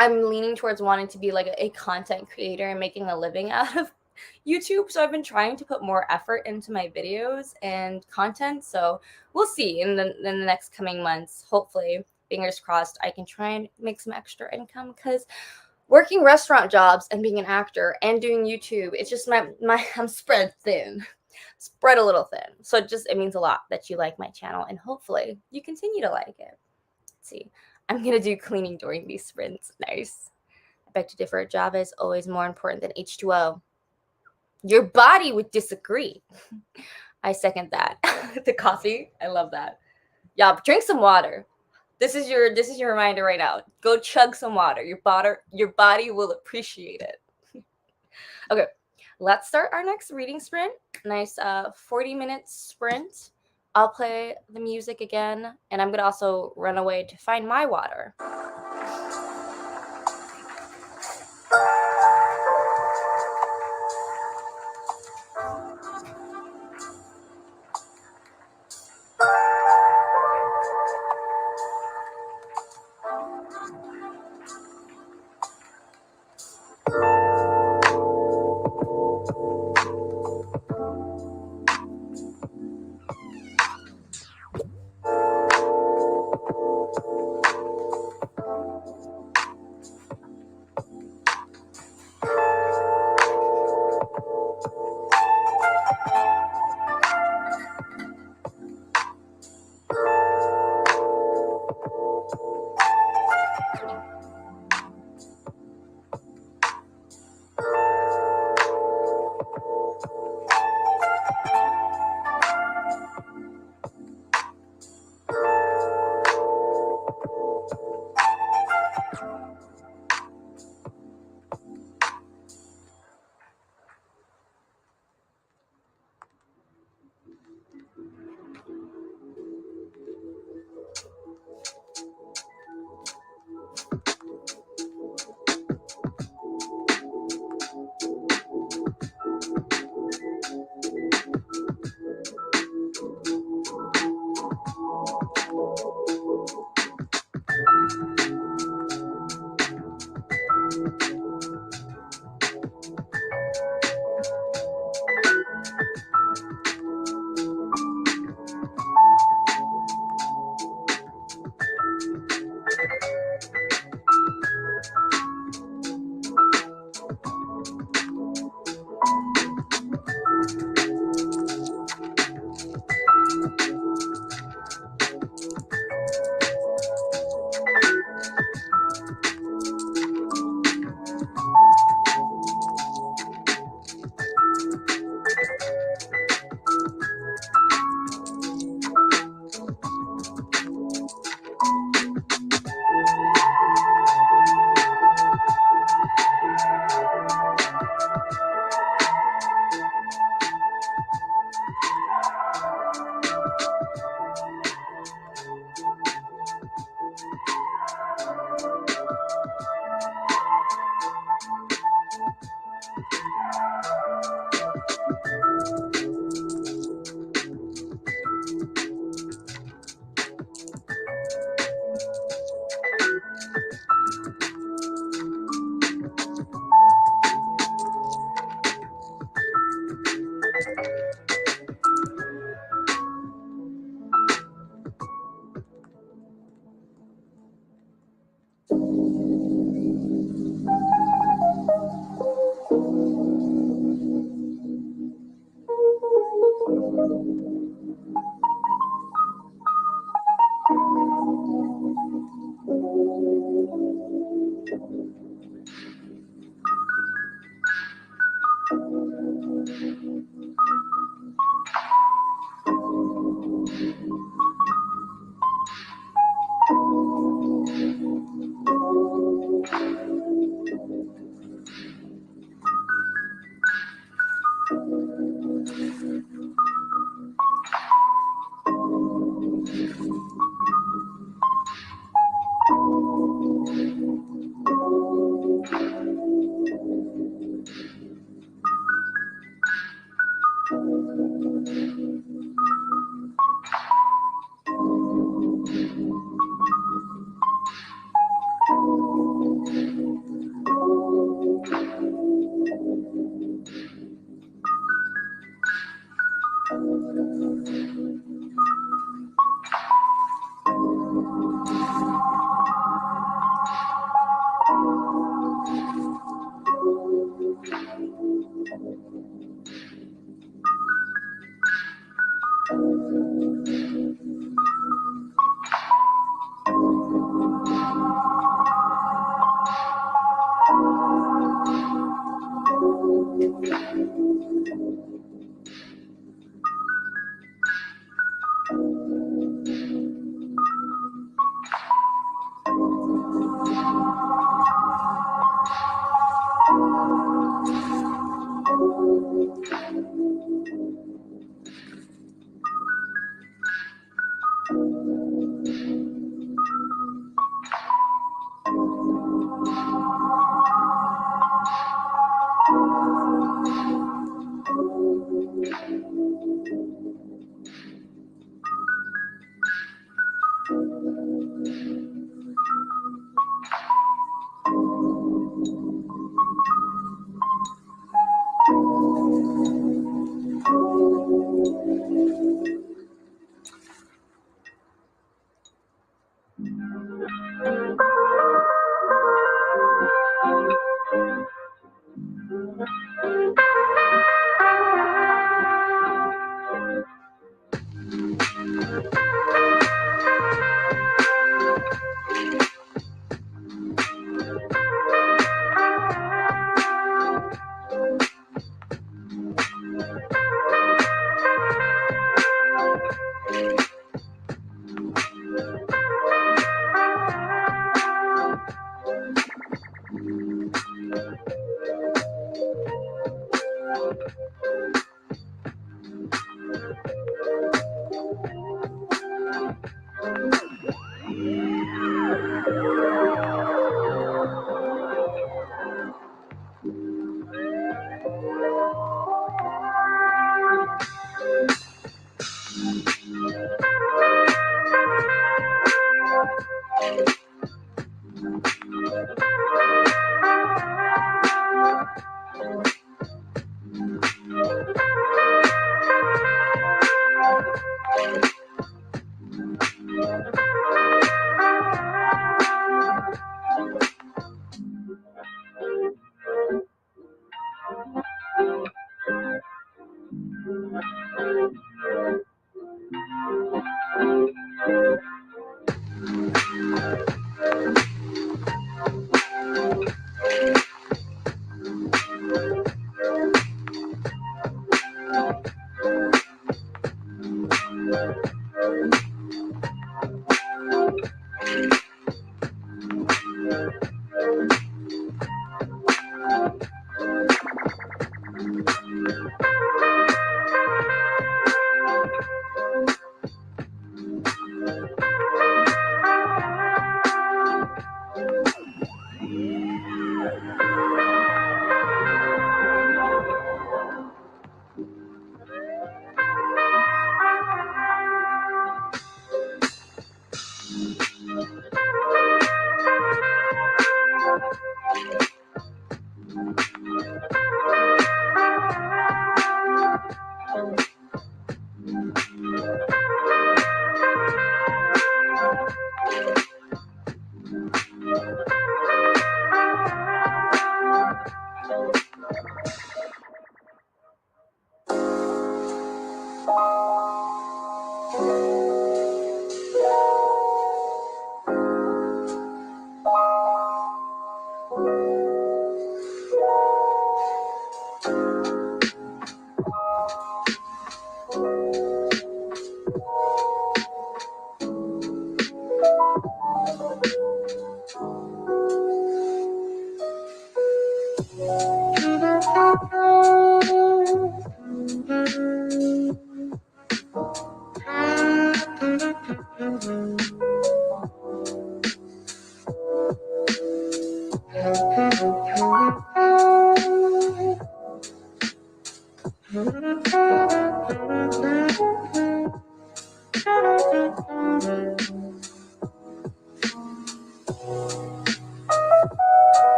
I'm leaning towards wanting to be like a content creator and making a living out of YouTube. So I've been trying to put more effort into my videos and content. So we'll see in the next coming months. Hopefully, fingers crossed, I can try and make some extra income, because working restaurant jobs and being an actor and doing YouTube, it's just my I'm spread thin. Spread a little thin. So it means a lot that you like my channel, and hopefully you continue to like it. Let's see. I'm gonna do cleaning during these sprints. Nice. I beg to differ. Java is always more important than H2O. Your body would disagree. I second that. The coffee. I love that. Yeah, drink some water. This is your reminder right now. Go chug some water. Your body will appreciate it. Okay, let's start our next reading sprint. Nice 40-minute sprint. I'll play the music again, and I'm gonna also run away to find my water.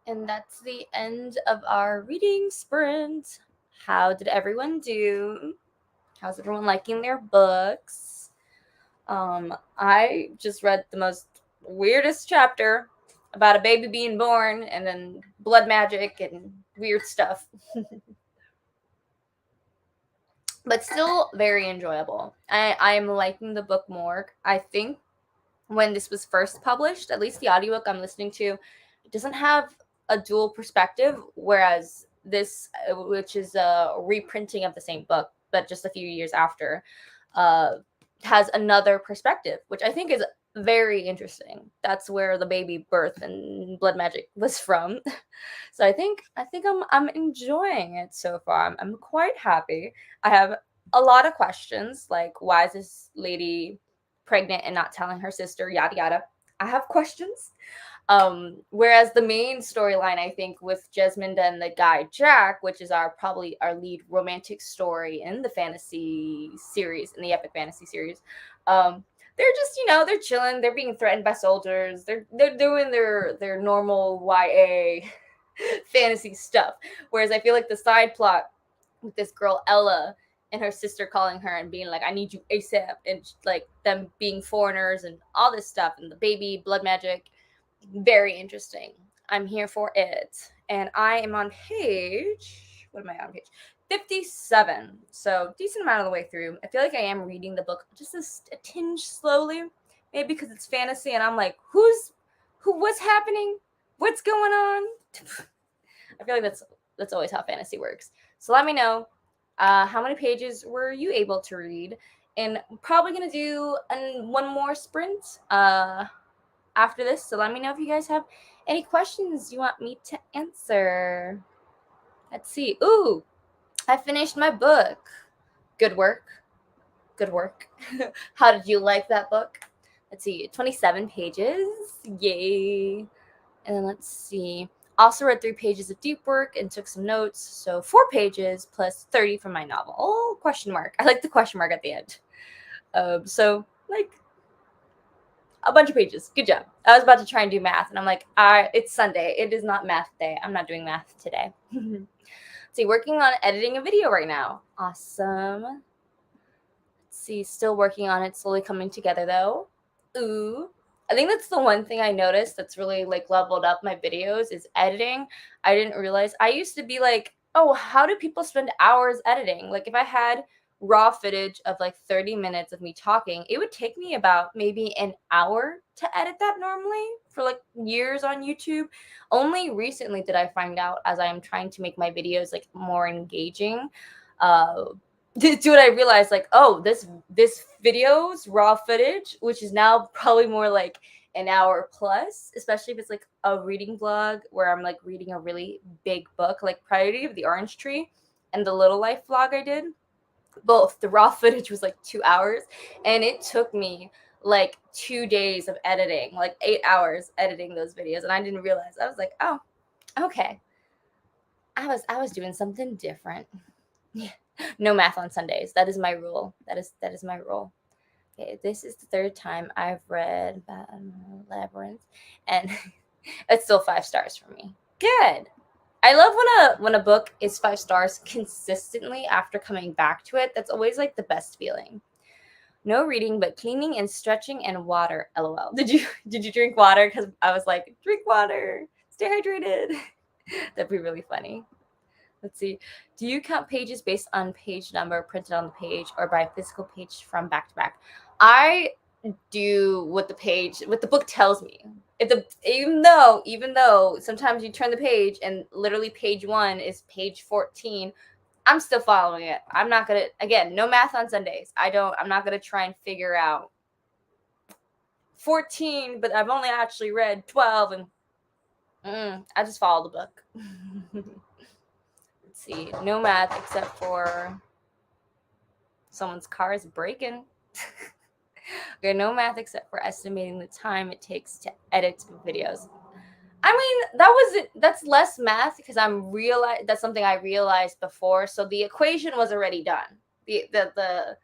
And that's the end of our reading sprint. How did everyone do? How's everyone liking their books? I just read the most weirdest chapter about a baby being born and then blood magic and weird stuff. But still very enjoyable. I'm liking the book more. I think when this was first published, at least the audiobook I'm listening to, it doesn't have a dual perspective, whereas this, which is a reprinting of the same book, but just a few years after, uh, has another perspective, which I think is very interesting. That's where the baby birth and blood magic was from. So I think I'm enjoying it so far. I'm quite happy. I have a lot of questions, like why is this lady pregnant and not telling her sister, yada yada. I have questions. Whereas the main storyline, I think, with Jesmond and the guy Jack, which is probably our lead romantic story in the fantasy series, in the epic fantasy series, they're just, they're chilling, they're being threatened by soldiers, they're doing their normal YA fantasy stuff. Whereas I feel like the side plot with this girl Ella and her sister calling her and being like, I need you ASAP, and like them being foreigners and all this stuff, and the baby blood magic, very interesting. I'm here for it. And I am on page, what am I on page? 57. So decent amount of the way through. I feel like I am reading the book just a tinge slowly, maybe because it's fantasy and I'm like, what's happening? What's going on? I feel like that's always how fantasy works. So let me know, how many pages were you able to read? And I'm probably gonna do one more sprint after this. So let me know if you guys have any questions you want me to answer. Let's see. Ooh, I finished my book. Good work. Good work. How did you like that book? Let's see. 27 pages. Yay. And then let's see. Also read 3 pages of deep work and took some notes. So 4 pages plus 30 from my novel. Oh, question mark. I like the question mark at the end. So like a bunch of pages. Good job. I was about to try and do math, and I'm like, it's Sunday. It is not math day. I'm not doing math today. See, working on editing a video right now. Awesome. Let's see, still working on it. Slowly coming together, though. Ooh. I think that's the one thing I noticed that's really like leveled up my videos is editing. I didn't realize. I used to be like, oh, how do people spend hours editing? Like if I had raw footage of like 30 minutes of me talking, it would take me about maybe an hour to edit that normally for like years on YouTube. Only recently did I find out, as I am trying to make my videos like more engaging, do what I realized, like, oh, this video's raw footage, which is now probably more like an hour plus, especially if it's like a reading vlog where I'm like reading a really big book, like Priority of the Orange Tree and the Little Life vlog I did. Both the raw footage was like 2 hours, and it took me like 2 days of editing, like 8 hours editing those videos, and I didn't realize. I was like, oh, okay. I was doing something different. No math on Sundays. That is my rule. That is my rule. Okay, this is the third time I've read Labyrinth, and it's still 5 stars for me. Good. I love when a book is 5 stars consistently after coming back to it. That's always like the best feeling. No reading, but cleaning and stretching and water. LOL. Did you drink water? Because I was like, drink water, stay hydrated. That'd be really funny. Let's see. Do you count pages based on page number printed on the page or by physical page from back to back? I do what the book tells me. Even though sometimes you turn the page and literally page 1 is page 14, I'm still following it. I'm not gonna, again, no math on Sundays. I'm not gonna try and figure out 14, but I've only actually read 12, and I just follow the book. Let's see. No math except for someone's car is breaking. Okay, no math except for estimating the time it takes to edit videos. I mean, that's less math because that's something I realized before. So the equation was already done. The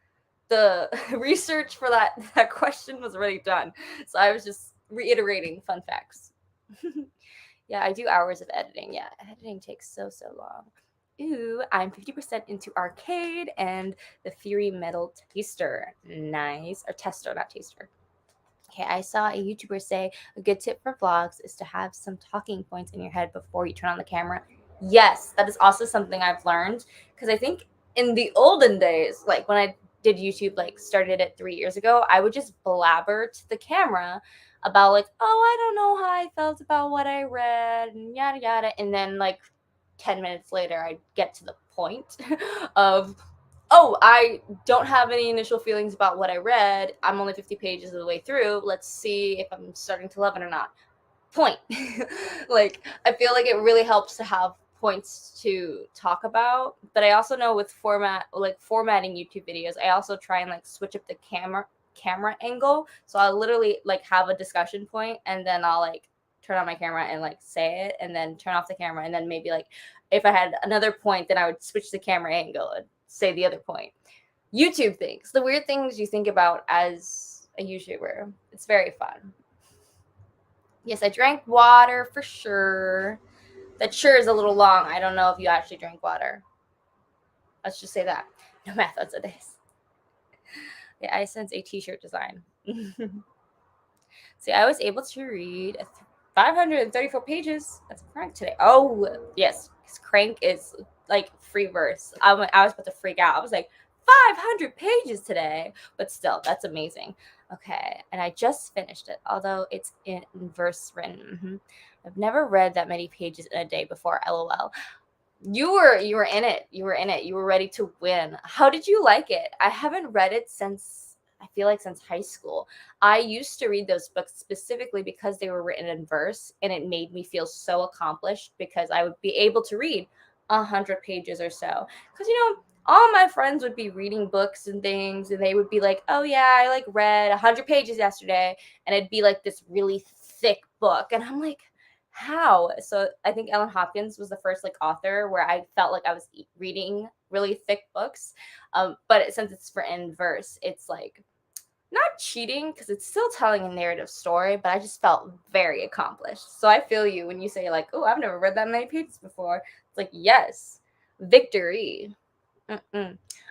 research for that question was already done. So I was just reiterating fun facts. Yeah, I do hours of editing. Yeah, editing takes so long. Ooh, I'm 50% into arcade and the Fury Metal Taster. Nice. Or tester, not taster. Okay, I saw a YouTuber say a good tip for vlogs is to have some talking points in your head before you turn on the camera. Yes, that is also something I've learned because I think in the olden days, like when I did YouTube, like started it 3 years ago, I would just blabber to the camera about like, oh, I don't know how I felt about what I read and yada yada, and then like 10 minutes later, I'd get to the point of, oh, I don't have any initial feelings about what I read. I'm only 50 pages of the way through. Let's see if I'm starting to love it or not. Point. Like, I feel like it really helps to have points to talk about. But I also know with formatting YouTube videos, I also try and like switch up the camera angle. So I'll literally like have a discussion point and then I'll like turn on my camera and like say it and then turn off the camera and then maybe like if I had another point then I would switch the camera angle and say the other point. YouTube things, the weird things you think about as a YouTuber. It's very fun. Yes, I drank water for sure. That sure is a little long. I don't know if you actually drank water. Let's just say that. No math on Sundays. Yeah, I sense a t-shirt design. See, I was able to read 534 pages. That's Crank today. Oh, yes. Crank is like free verse. I was about to freak out. I was like, 500 pages today. But still, that's amazing. Okay. And I just finished it, although it's in verse written. I've never read that many pages in a day before. LOL. You were in it. You were in it. You were ready to win. How did you like it? I haven't read it since high school. I used to read those books specifically because they were written in verse, and it made me feel so accomplished because I would be able to read 100 pages or so. Because all my friends would be reading books and things, and they would be like, "Oh yeah, I like read 100 pages yesterday," and it'd be like this really thick book, and I'm like, how? So I think Ellen Hopkins was the first like author where I felt like I was reading really thick books. But since it's written in verse, it's like not cheating because it's still telling a narrative story, but I just felt very accomplished. So I feel you when you say like, oh, I've never read that many pages before. It's like, yes, victory.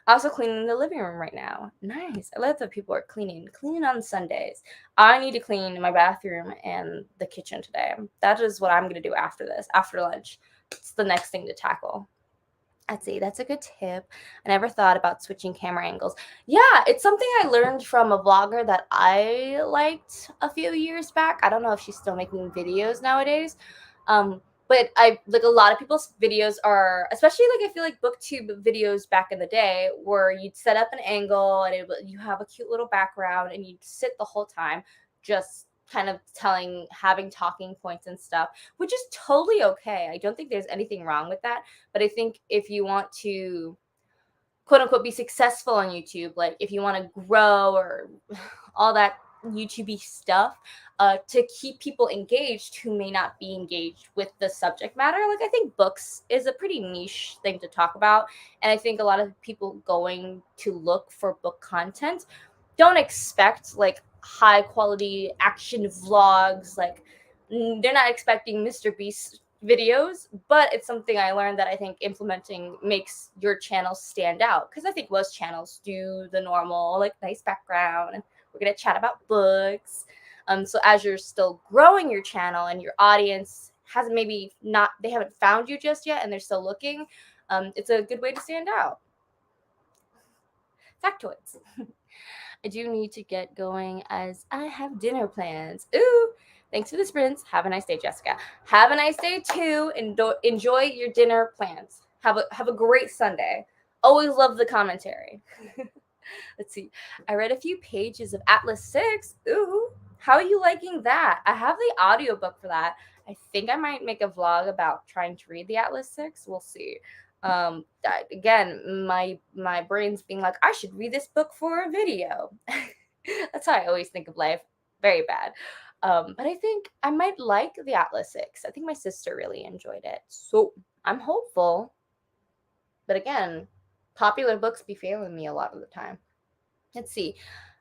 Also cleaning the living room right now. Nice. I love that people are cleaning on Sundays. I need to clean my bathroom and the kitchen today. That is what I'm going to do after this, after lunch. It's the next thing to tackle. Let's see. That's a good tip. I never thought about switching camera angles. Yeah, it's something I learned from a vlogger that I liked a few years back. I don't know if she's still making videos nowadays. But I like a lot of people's videos are, especially like I feel like booktube videos back in the day where you'd set up an angle and you have a cute little background and you'd sit the whole time just kind of having talking points and stuff, which is totally okay. I don't think there's anything wrong with that. But I think if you want to quote unquote be successful on YouTube, like if you want to grow or all that YouTube stuff to keep people engaged who may not be engaged with the subject matter. Like, I think books is a pretty niche thing to talk about. And I think a lot of people going to look for book content don't expect like high quality action vlogs. Like, they're not expecting Mr. Beast videos, but it's something I learned that I think implementing makes your channel stand out, because I think most channels do the normal like nice background and we're going to chat about books. So as you're still growing your channel and your audience hasn't maybe not, they haven't found you just yet and they're still looking, it's a good way to stand out. Factoids. I do need to get going as I have dinner plans. Ooh, thanks for the sprints. Have a nice day, Jessica. Have a nice day too. And enjoy your dinner plans. Have a great Sunday. Always love the commentary. Let's see. I read a few pages of Atlas 6. Ooh, how are you liking that? I have the audiobook for that. I think I might make a vlog about trying to read the Atlas 6. We'll see. That, again, my brain's being like, I should read this book for a video. That's how I always think of life. Very bad. But I think I might like the Atlas 6. I think my sister really enjoyed it. So I'm hopeful. But again, popular books be failing me a lot of the time. Let's see.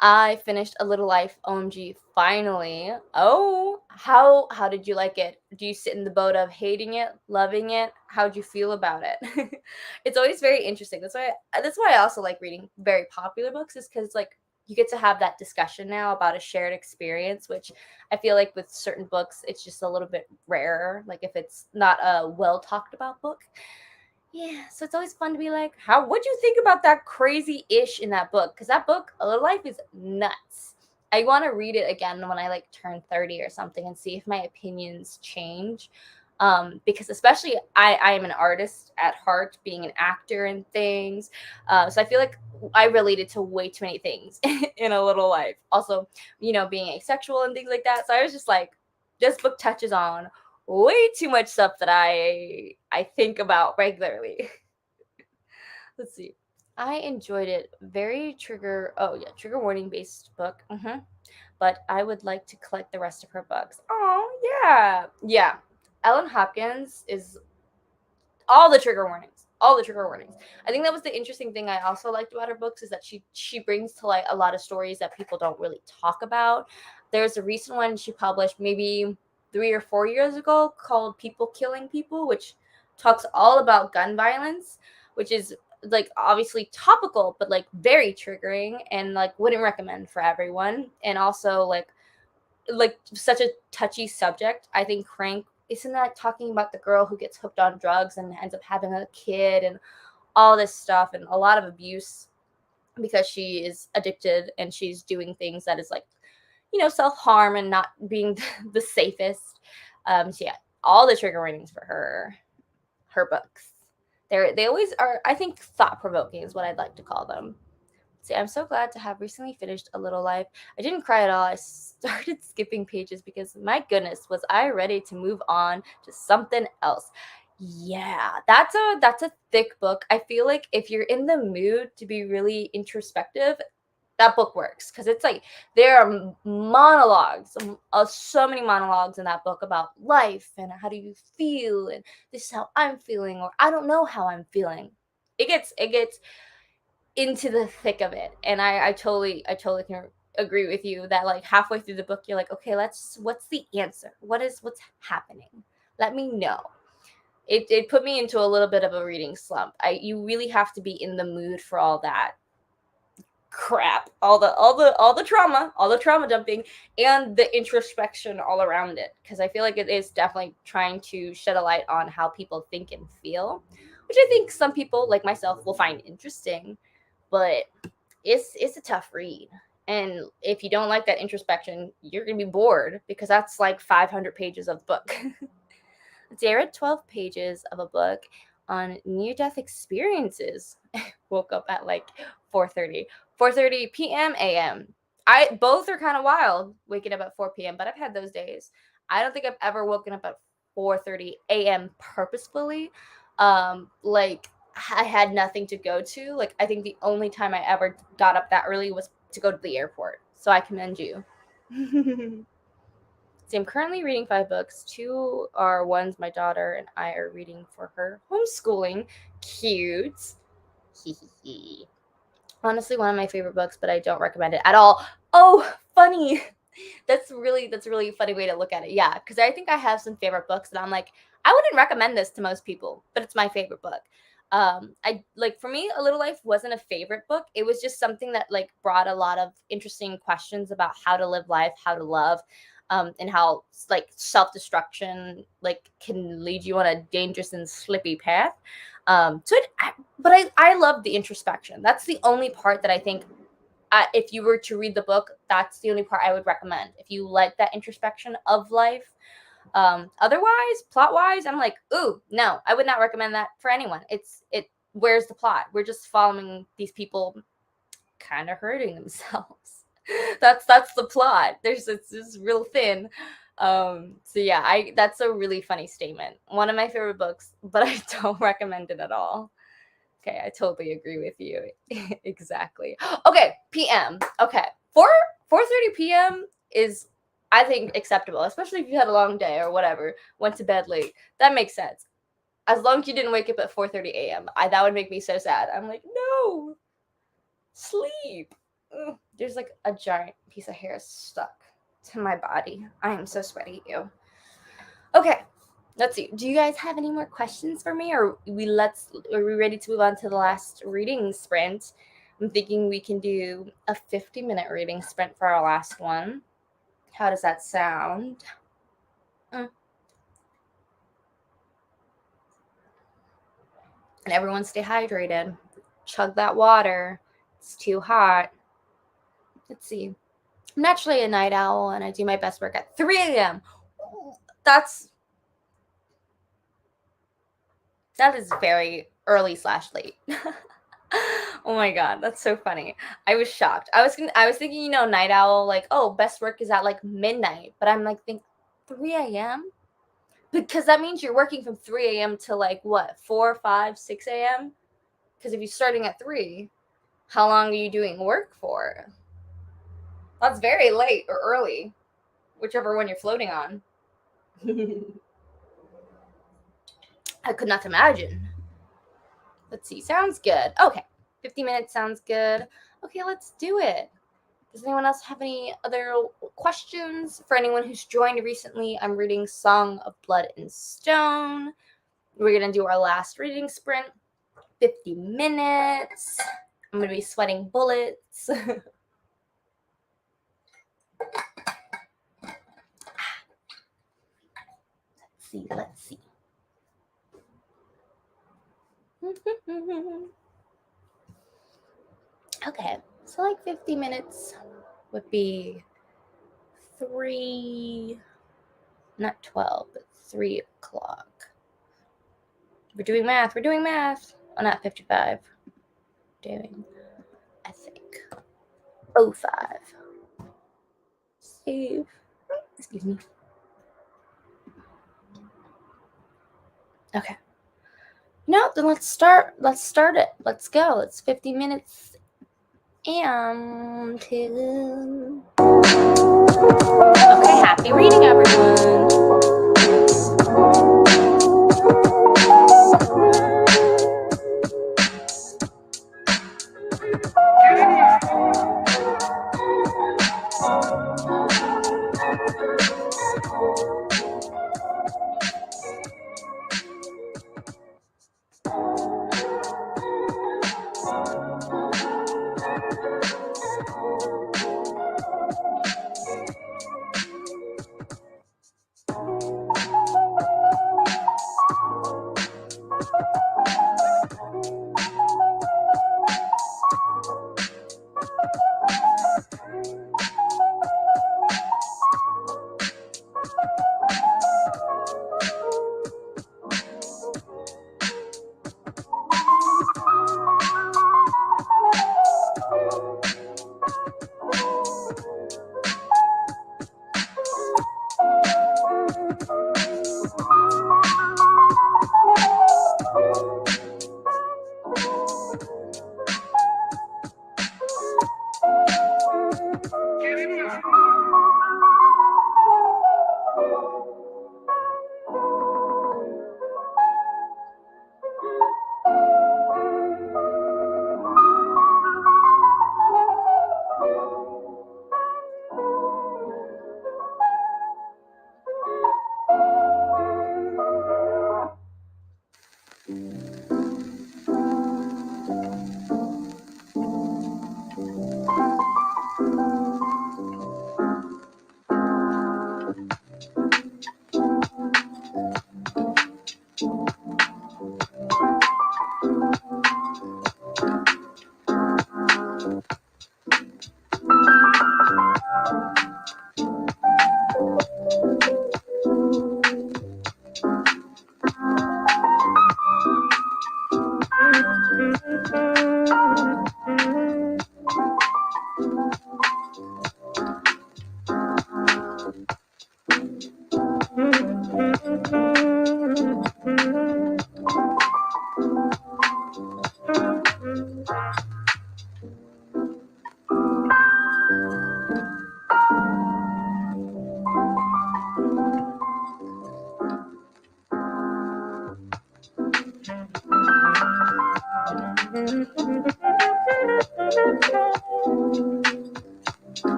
I finished A Little Life. OMG, finally. Oh, how did you like it? Do you sit in the boat of hating it, loving it? How'd you feel about it? It's always very interesting. That's why I also like reading very popular books, is because like you get to have that discussion now about a shared experience, which I feel like with certain books it's just a little bit rarer. Like if it's not a well talked about book. Yeah, so it's always fun to be like, what'd you think about that crazy ish in that book? Because that book, A Little Life, is nuts. I want to read it again when I like turn 30 or something and see if my opinions change. Because especially I am an artist at heart, being an actor and things. So I feel like I related to way too many things in A Little Life. Also, being asexual and things like that. So I was just like, this book touches on way too much stuff that I think about regularly. Let's see. I enjoyed it. Very trigger warning based book. But I would like to collect the rest of her books. Oh yeah. Yeah. Ellen Hopkins is all the trigger warnings. All the trigger warnings. I think that was the interesting thing I also liked about her books, is that she brings to light a lot of stories that people don't really talk about. There's a recent one she published maybe 3 or 4 years ago called People Killing People, which talks all about gun violence, which is like obviously topical but like very triggering, and like wouldn't recommend for everyone, and also like such a touchy subject. I think Crank, isn't that talking about the girl who gets hooked on drugs and ends up having a kid and all this stuff and a lot of abuse because she is addicted and she's doing things that is like, self-harm and not being the safest. So yeah, all the trigger warnings for her books. They always are, I think, thought-provoking is what I'd like to call them. See, I'm so glad to have recently finished A Little Life. I didn't cry at all. I started skipping pages because, my goodness, was I ready to move on to something else. Yeah, that's a thick book. I feel like if you're in the mood to be really introspective, that book works, because it's like there are monologues, so many monologues in that book about life and how do you feel, and this is how I'm feeling, or I don't know how I'm feeling. It gets into the thick of it, and I totally can agree with you that like halfway through the book you're like, okay, what's the answer, what's happening, let me know. It put me into a little bit of a reading slump. You really have to be in the mood for all that crap, all the trauma dumping, and the introspection all around it, because I feel like it is definitely trying to shed a light on how people think and feel, which I think some people like myself will find interesting, but it's a tough read. And if you don't like that introspection, you're gonna be bored, because that's like 500 pages of the book. I read 12 pages of a book on near-death experiences. Woke up at like 4:30 p.m. a.m. Both are kind of wild, waking up at 4 p.m., but I've had those days. I don't think I've ever woken up at 4:30 a.m. purposefully. Like I had nothing to go to. Like I think the only time I ever got up that early was to go to the airport. So I commend you. See, I'm currently reading 5 books. 2 are ones my daughter and I are reading for her homeschooling. Cute. Honestly, one of my favorite books, but I don't recommend it at all. Oh, funny. That's a really funny way to look at it. Yeah, because I think I have some favorite books that I'm like, I wouldn't recommend this to most people, but it's my favorite book. I like, for me, A Little Life wasn't a favorite book. It was just something that like brought a lot of interesting questions about how to live life, how to love, and how like self-destruction like can lead you on a dangerous and slippy path. But I love the introspection. That's the only part that I think, if you were to read the book, that's the only part I would recommend. If you like that introspection of life, otherwise, plot wise, I'm like, ooh, no, I would not recommend that for anyone. Where's the plot? We're just following these people, kind of hurting themselves. That's the plot. It's just real thin. So yeah, that's a really funny statement. One of my favorite books, but I don't recommend it at all. Okay, I totally agree with you. Exactly. Okay, PM. Okay. 4:30 p.m. is, I think, acceptable, especially if you had a long day or whatever, went to bed late. That makes sense. As long as you didn't wake up at 4:30 a.m. That would make me so sad. I'm like, no. Sleep. Ugh, there's like a giant piece of hair stuck to my body. I am so sweaty. Ew. Okay, let's see. Do you guys have any more questions for me, or are we ready to move on to the last reading sprint? I'm thinking we can do a 50-minute reading sprint for our last one. How does that sound? And everyone stay hydrated. Chug that water. It's too hot. Let's see. I'm naturally a night owl, and I do my best work at 3 a.m. That is very early/late. Oh my god, that's so funny. I was shocked. I was thinking, night owl, like, oh, best work is at like midnight, but I'm like, think 3 a.m. because that means you're working from 3 a.m. to like what, 4, 5, 6 a.m. Because if you're starting at 3, how long are you doing work for? That's very late or early, whichever one you're floating on. I could not imagine. Let's see. Sounds good. Okay. 50 minutes sounds good. Okay, let's do it. Does anyone else have any other questions? For anyone who's joined recently, I'm reading Song of Blood and Stone. We're going to do our last reading sprint. 50 minutes. I'm going to be sweating bullets. Let's see. Okay, so like 50 minutes would be not 12, but 3 o'clock. We're doing math. Oh, not 55. Doing, I think, 05. Save. Excuse me. Okay. No, then let's start it. Let's go. It's 50 minutes and okay, happy reading, everyone.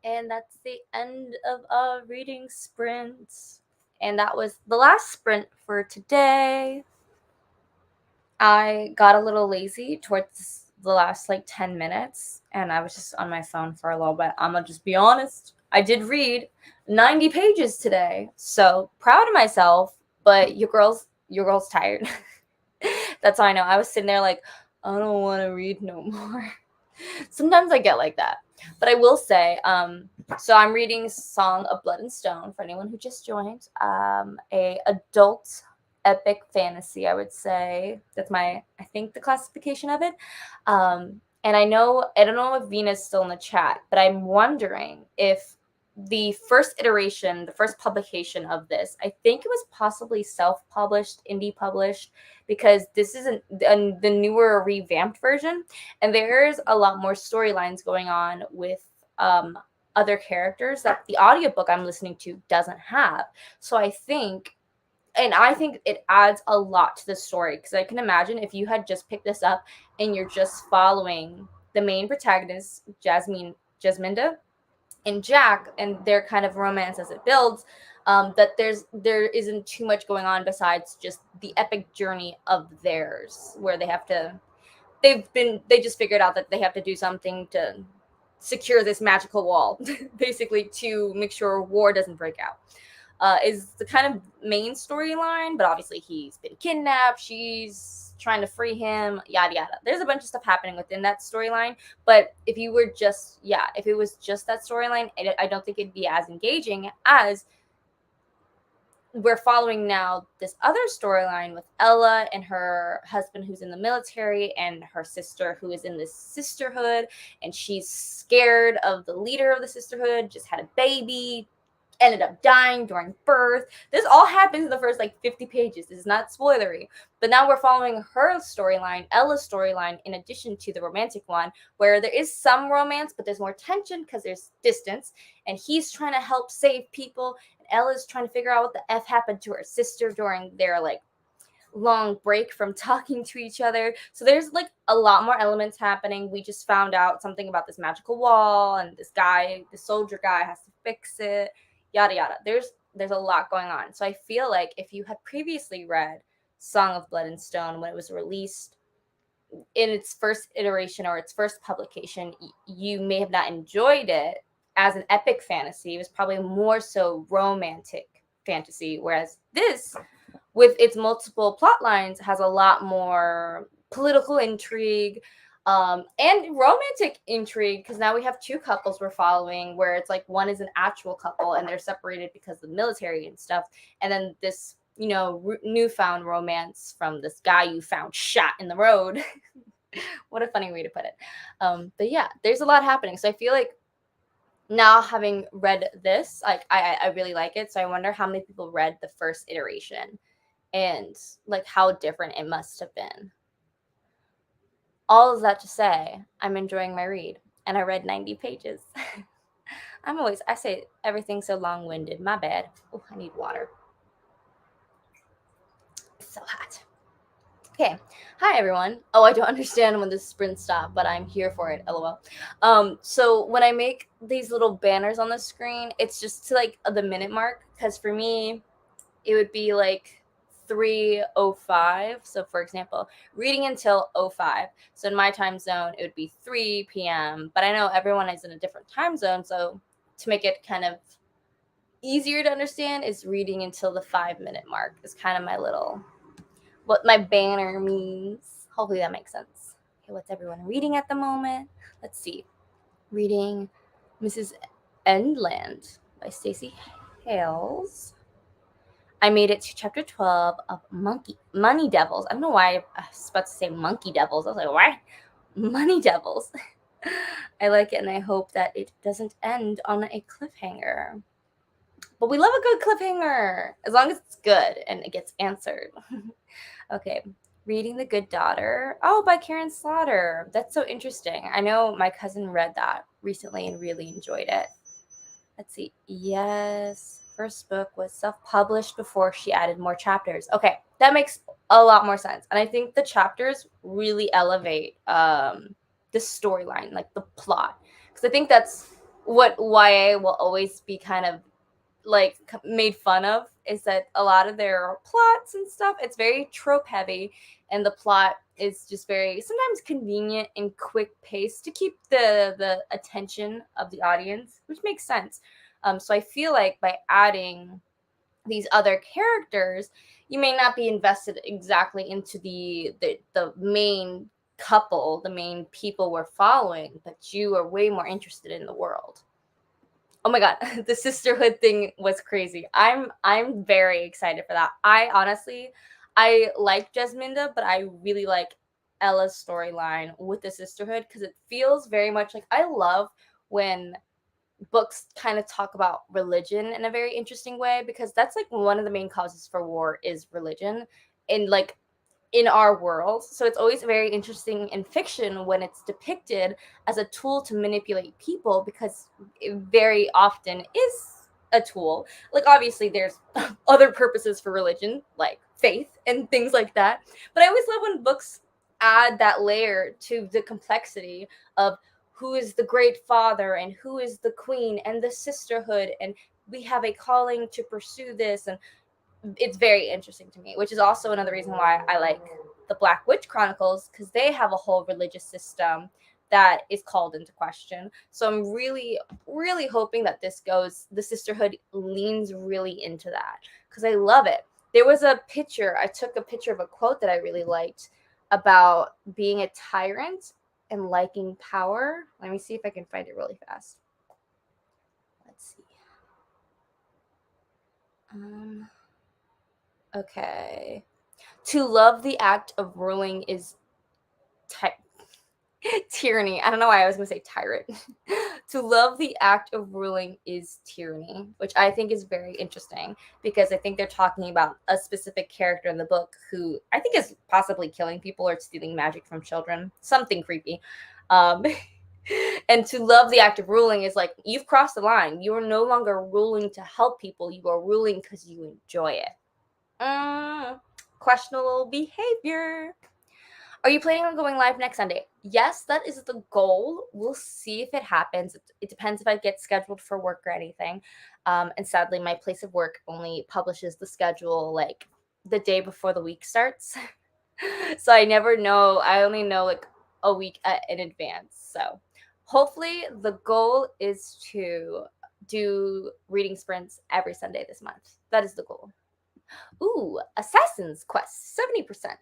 And that's the end of our reading sprint. And that was the last sprint for today. I got a little lazy towards the last like 10 minutes and I was just on my phone for a little bit. I'm gonna just be honest. I did read 90 pages today. So proud of myself, but your girl's tired. That's how I know. I was sitting there like, I don't want to read no more. Sometimes I get like that. But I will say, so I'm reading Song of Blood and Stone for anyone who just joined. A adult epic fantasy, I would say. That's I think the classification of it. And I don't know if Vina's still in the chat, but I'm wondering if the first iteration, the first publication of this, I think it was possibly self-published, indie published, because this isn't the newer revamped version, and there's a lot more storylines going on with other characters that the audiobook I'm listening to doesn't have. So I think it adds a lot to the story, because I can imagine if you had just picked this up and you're just following the main protagonist, Jasminda, and Jack, and their kind of romance as it builds, that there isn't too much going on besides just the epic journey of theirs, where they just figured out that they have to do something to secure this magical wall, basically to make sure war doesn't break out. Is the kind of main storyline, but obviously he's been kidnapped. She's trying to free him, yada yada. There's a bunch of stuff happening within that storyline, but if it was just that storyline, I don't think it'd be as engaging as we're following now this other storyline with Ella and her husband who's in the military and her sister who is in this sisterhood, and she's scared of the leader of the sisterhood, just had a baby, ended up dying during birth. This all happens in the first like 50 pages. This is not spoilery. But now we're following her storyline, Ella's storyline, in addition to the romantic one, where there is some romance, but there's more tension because there's distance. And he's trying to help save people. And Ella's trying to figure out what the F happened to her sister during their like long break from talking to each other. So there's like a lot more elements happening. We just found out something about this magical wall, and this guy, the soldier guy, has to fix it. Yada yada. There's a lot going on. So I feel like if you had previously read Song of Blood and Stone when it was released in its first iteration or its first publication, you may have not enjoyed it as an epic fantasy. It was probably more so romantic fantasy, whereas this, with its multiple plot lines, has a lot more political intrigue, and romantic intrigue, because now we have two couples we're following, where it's like one is an actual couple and they're separated because of the military and stuff, and then this, you know, newfound romance from this guy you found shot in the road. What a funny way to put it. But yeah, there's a lot happening, so I feel like now, having read this, like I really like it. So I wonder how many people read the first iteration and like how different it must have been. All of that to say, I'm enjoying my read, and I read 90 pages. I say everything's so long-winded. My bad. Oh, I need water. It's so hot. Okay. Hi, everyone. Oh, I don't understand when the sprint stop, but I'm here for it. LOL. So when I make these little banners on the screen, it's just to like the minute mark, because for me, it would be like 3:05. So for example, reading until 05. So in my time zone, it would be 3 p.m. But I know everyone is in a different time zone, so to make it kind of easier to understand is reading until the 5-minute mark is kind of what my banner means. Hopefully that makes sense. Okay, what's everyone reading at the moment? Let's see. Reading Mrs. Endland by Stacey Hales. I made it to chapter 12 of Money Devils. I don't know why I was about to say Monkey Devils. I was like, why? Money Devils. I like it, and I hope that it doesn't end on a cliffhanger. But we love a good cliffhanger, as long as it's good and it gets answered. Okay, reading The Good Daughter. Oh, by Karen Slaughter. That's so interesting. I know my cousin read that recently and really enjoyed it. Let's see. Yes, first book was self-published before she added more chapters. Okay, that makes a lot more sense. And I think the chapters really elevate the storyline, like the plot. Because I think that's what YA will always be kind of like made fun of, is that a lot of their plots and stuff, it's very trope heavy, and the plot is just very sometimes convenient and quick paced to keep the attention of the audience, which makes sense. So I feel like by adding these other characters, you may not be invested exactly into the main couple, the main people we're following, but you are way more interested in the world. Oh my god, the sisterhood thing was crazy. I'm very excited for that. I like Jasminda, but I really like Ella's storyline with the sisterhood, because it feels very much like, I love when books kind of talk about religion in a very interesting way, because that's like one of the main causes for war is religion. And like in our world. So it's always very interesting in fiction when it's depicted as a tool to manipulate people, because it very often is a tool. Like obviously there's other purposes for religion, like faith and things like that. But I always love when books add that layer to the complexity of who is the great father and who is the queen and the sisterhood, and we have a calling to pursue this. And it's very interesting to me, which is also another reason why I like the Black Witch Chronicles, because they have a whole religious system that is called into question. So I'm really, really hoping that the sisterhood leans really into that, because I love it. There was I took a picture of a quote that I really liked about being a tyrant and liking power. Let me see if I can find it really fast. Let's see. Okay. To love the act of ruling is tyranny. I don't know why I was going to say tyrant. To love the act of ruling is tyranny, which I think is very interesting, because I think they're talking about a specific character in the book who I think is possibly killing people or stealing magic from children. Something creepy. And to love the act of ruling is like, you've crossed the line. You are no longer ruling to help people. You are ruling because you enjoy it. Questionable behavior. Are you planning on going live next Sunday? Yes, that is the goal. We'll see if it happens. It depends if I get scheduled for work or anything. And sadly, my place of work only publishes the schedule like the day before the week starts. So I never know. I only know like a week in advance. So hopefully the goal is to do reading sprints every Sunday this month. That is the goal. Ooh, Assassin's Quest, 70%.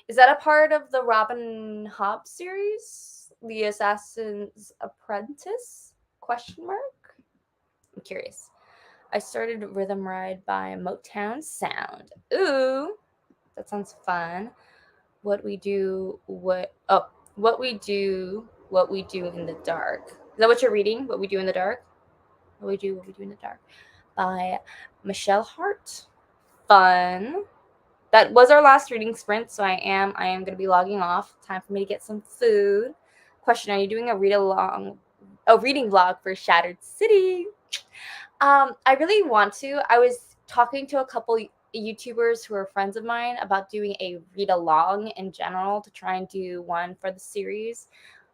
Is that a part of the Robin Hobb series? The Assassin's Apprentice? Question mark? I'm curious. I started Rhythm Ride by Motown Sound. Ooh, that sounds fun. What we do in the dark. Is that what you're reading? What we do in the dark? What we do in the dark by Michelle Hart. Fun. That was our last reading sprint, so I am going to be logging off. Time for me to get some food. Question: Are you doing a reading vlog for Shattered City? I really want to. I was talking to a couple YouTubers who are friends of mine about doing a read along in general to try and do one for the series.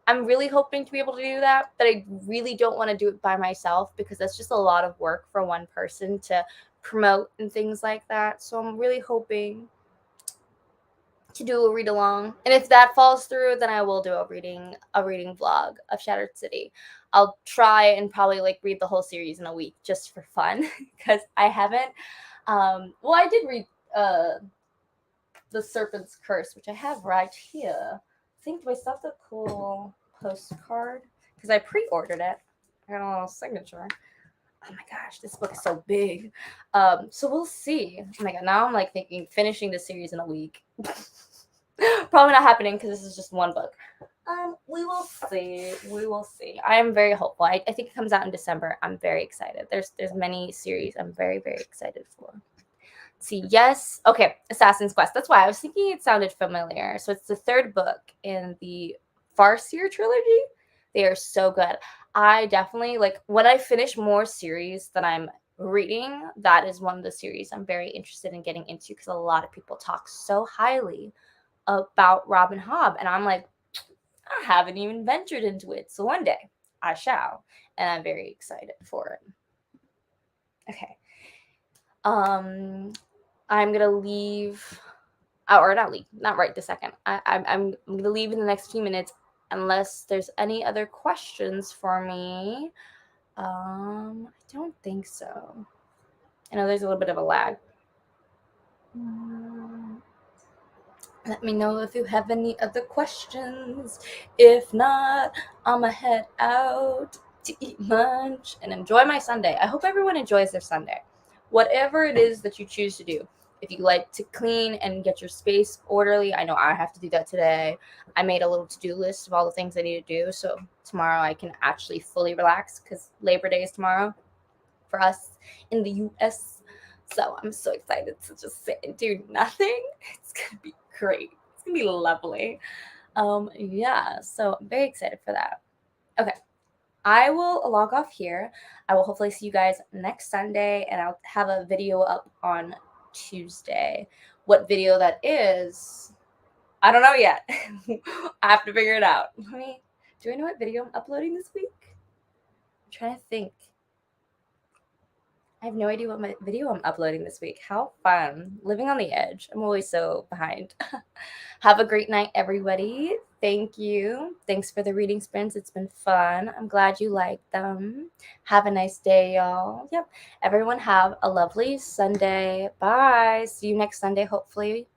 I'm really hoping to be able to do that, but I really don't want to do it by myself because that's just a lot of work for one person to promote and things like that. So I'm really hoping to do a read along. And if that falls through, then I will do a reading vlog of Shattered City. I'll try and probably like read the whole series in a week just for fun because I haven't. Well, I did read The Serpent's Curse, which I have right here. I think, do I still have the cool postcard? Because I pre-ordered it. I got a little signature. Oh my gosh, this book is so big. So we'll see. Oh my god, now I'm like thinking finishing the series in a week. Probably not happening because this is just one book. We will see. We will see. I am very hopeful. I think it comes out in December. I'm very excited. There's many series I'm very, very excited for. See, yes. Okay, Assassin's Quest. That's why I was thinking it sounded familiar. So it's the third book in the Farseer trilogy. They are so good. I definitely like when I finish more series that I'm reading, that is one of the series I'm very interested in getting into because a lot of people talk so highly about Robin Hobb. And I'm like, I haven't even ventured into it. So one day I shall. And I'm very excited for it. Okay. I'm gonna leave, or not leave, not right this second. I'm gonna leave in the next few minutes, unless there's any other questions for me. I don't think so. I know there's a little bit of a lag. Let me know if you have any other questions. If not, I'ma head out to eat lunch and enjoy my Sunday. I hope everyone enjoys their Sunday. Whatever it is that you choose to do. If you like to clean and get your space orderly, I know I have to do that today. I made a little to-do list of all the things I need to do, so tomorrow I can actually fully relax because Labor Day is tomorrow for us in the US. So I'm so excited to just sit and do nothing. It's gonna be great. It's gonna be lovely. Yeah, so I'm very excited for that. Okay. I will log off here. I will hopefully see you guys next Sunday, and I'll have a video up on Tuesday. What video that is, I don't know yet. I have to figure it out. Do I know what video I'm uploading this week? I'm trying to think. I have no idea what my video I'm uploading this week. How fun. Living on the edge. I'm always so behind. Have a great night, everybody. Thank you. Thanks for the reading sprints. It's been fun. I'm glad you liked them. Have a nice day, y'all. Yep. Everyone have a lovely Sunday. Bye. See you next Sunday, hopefully.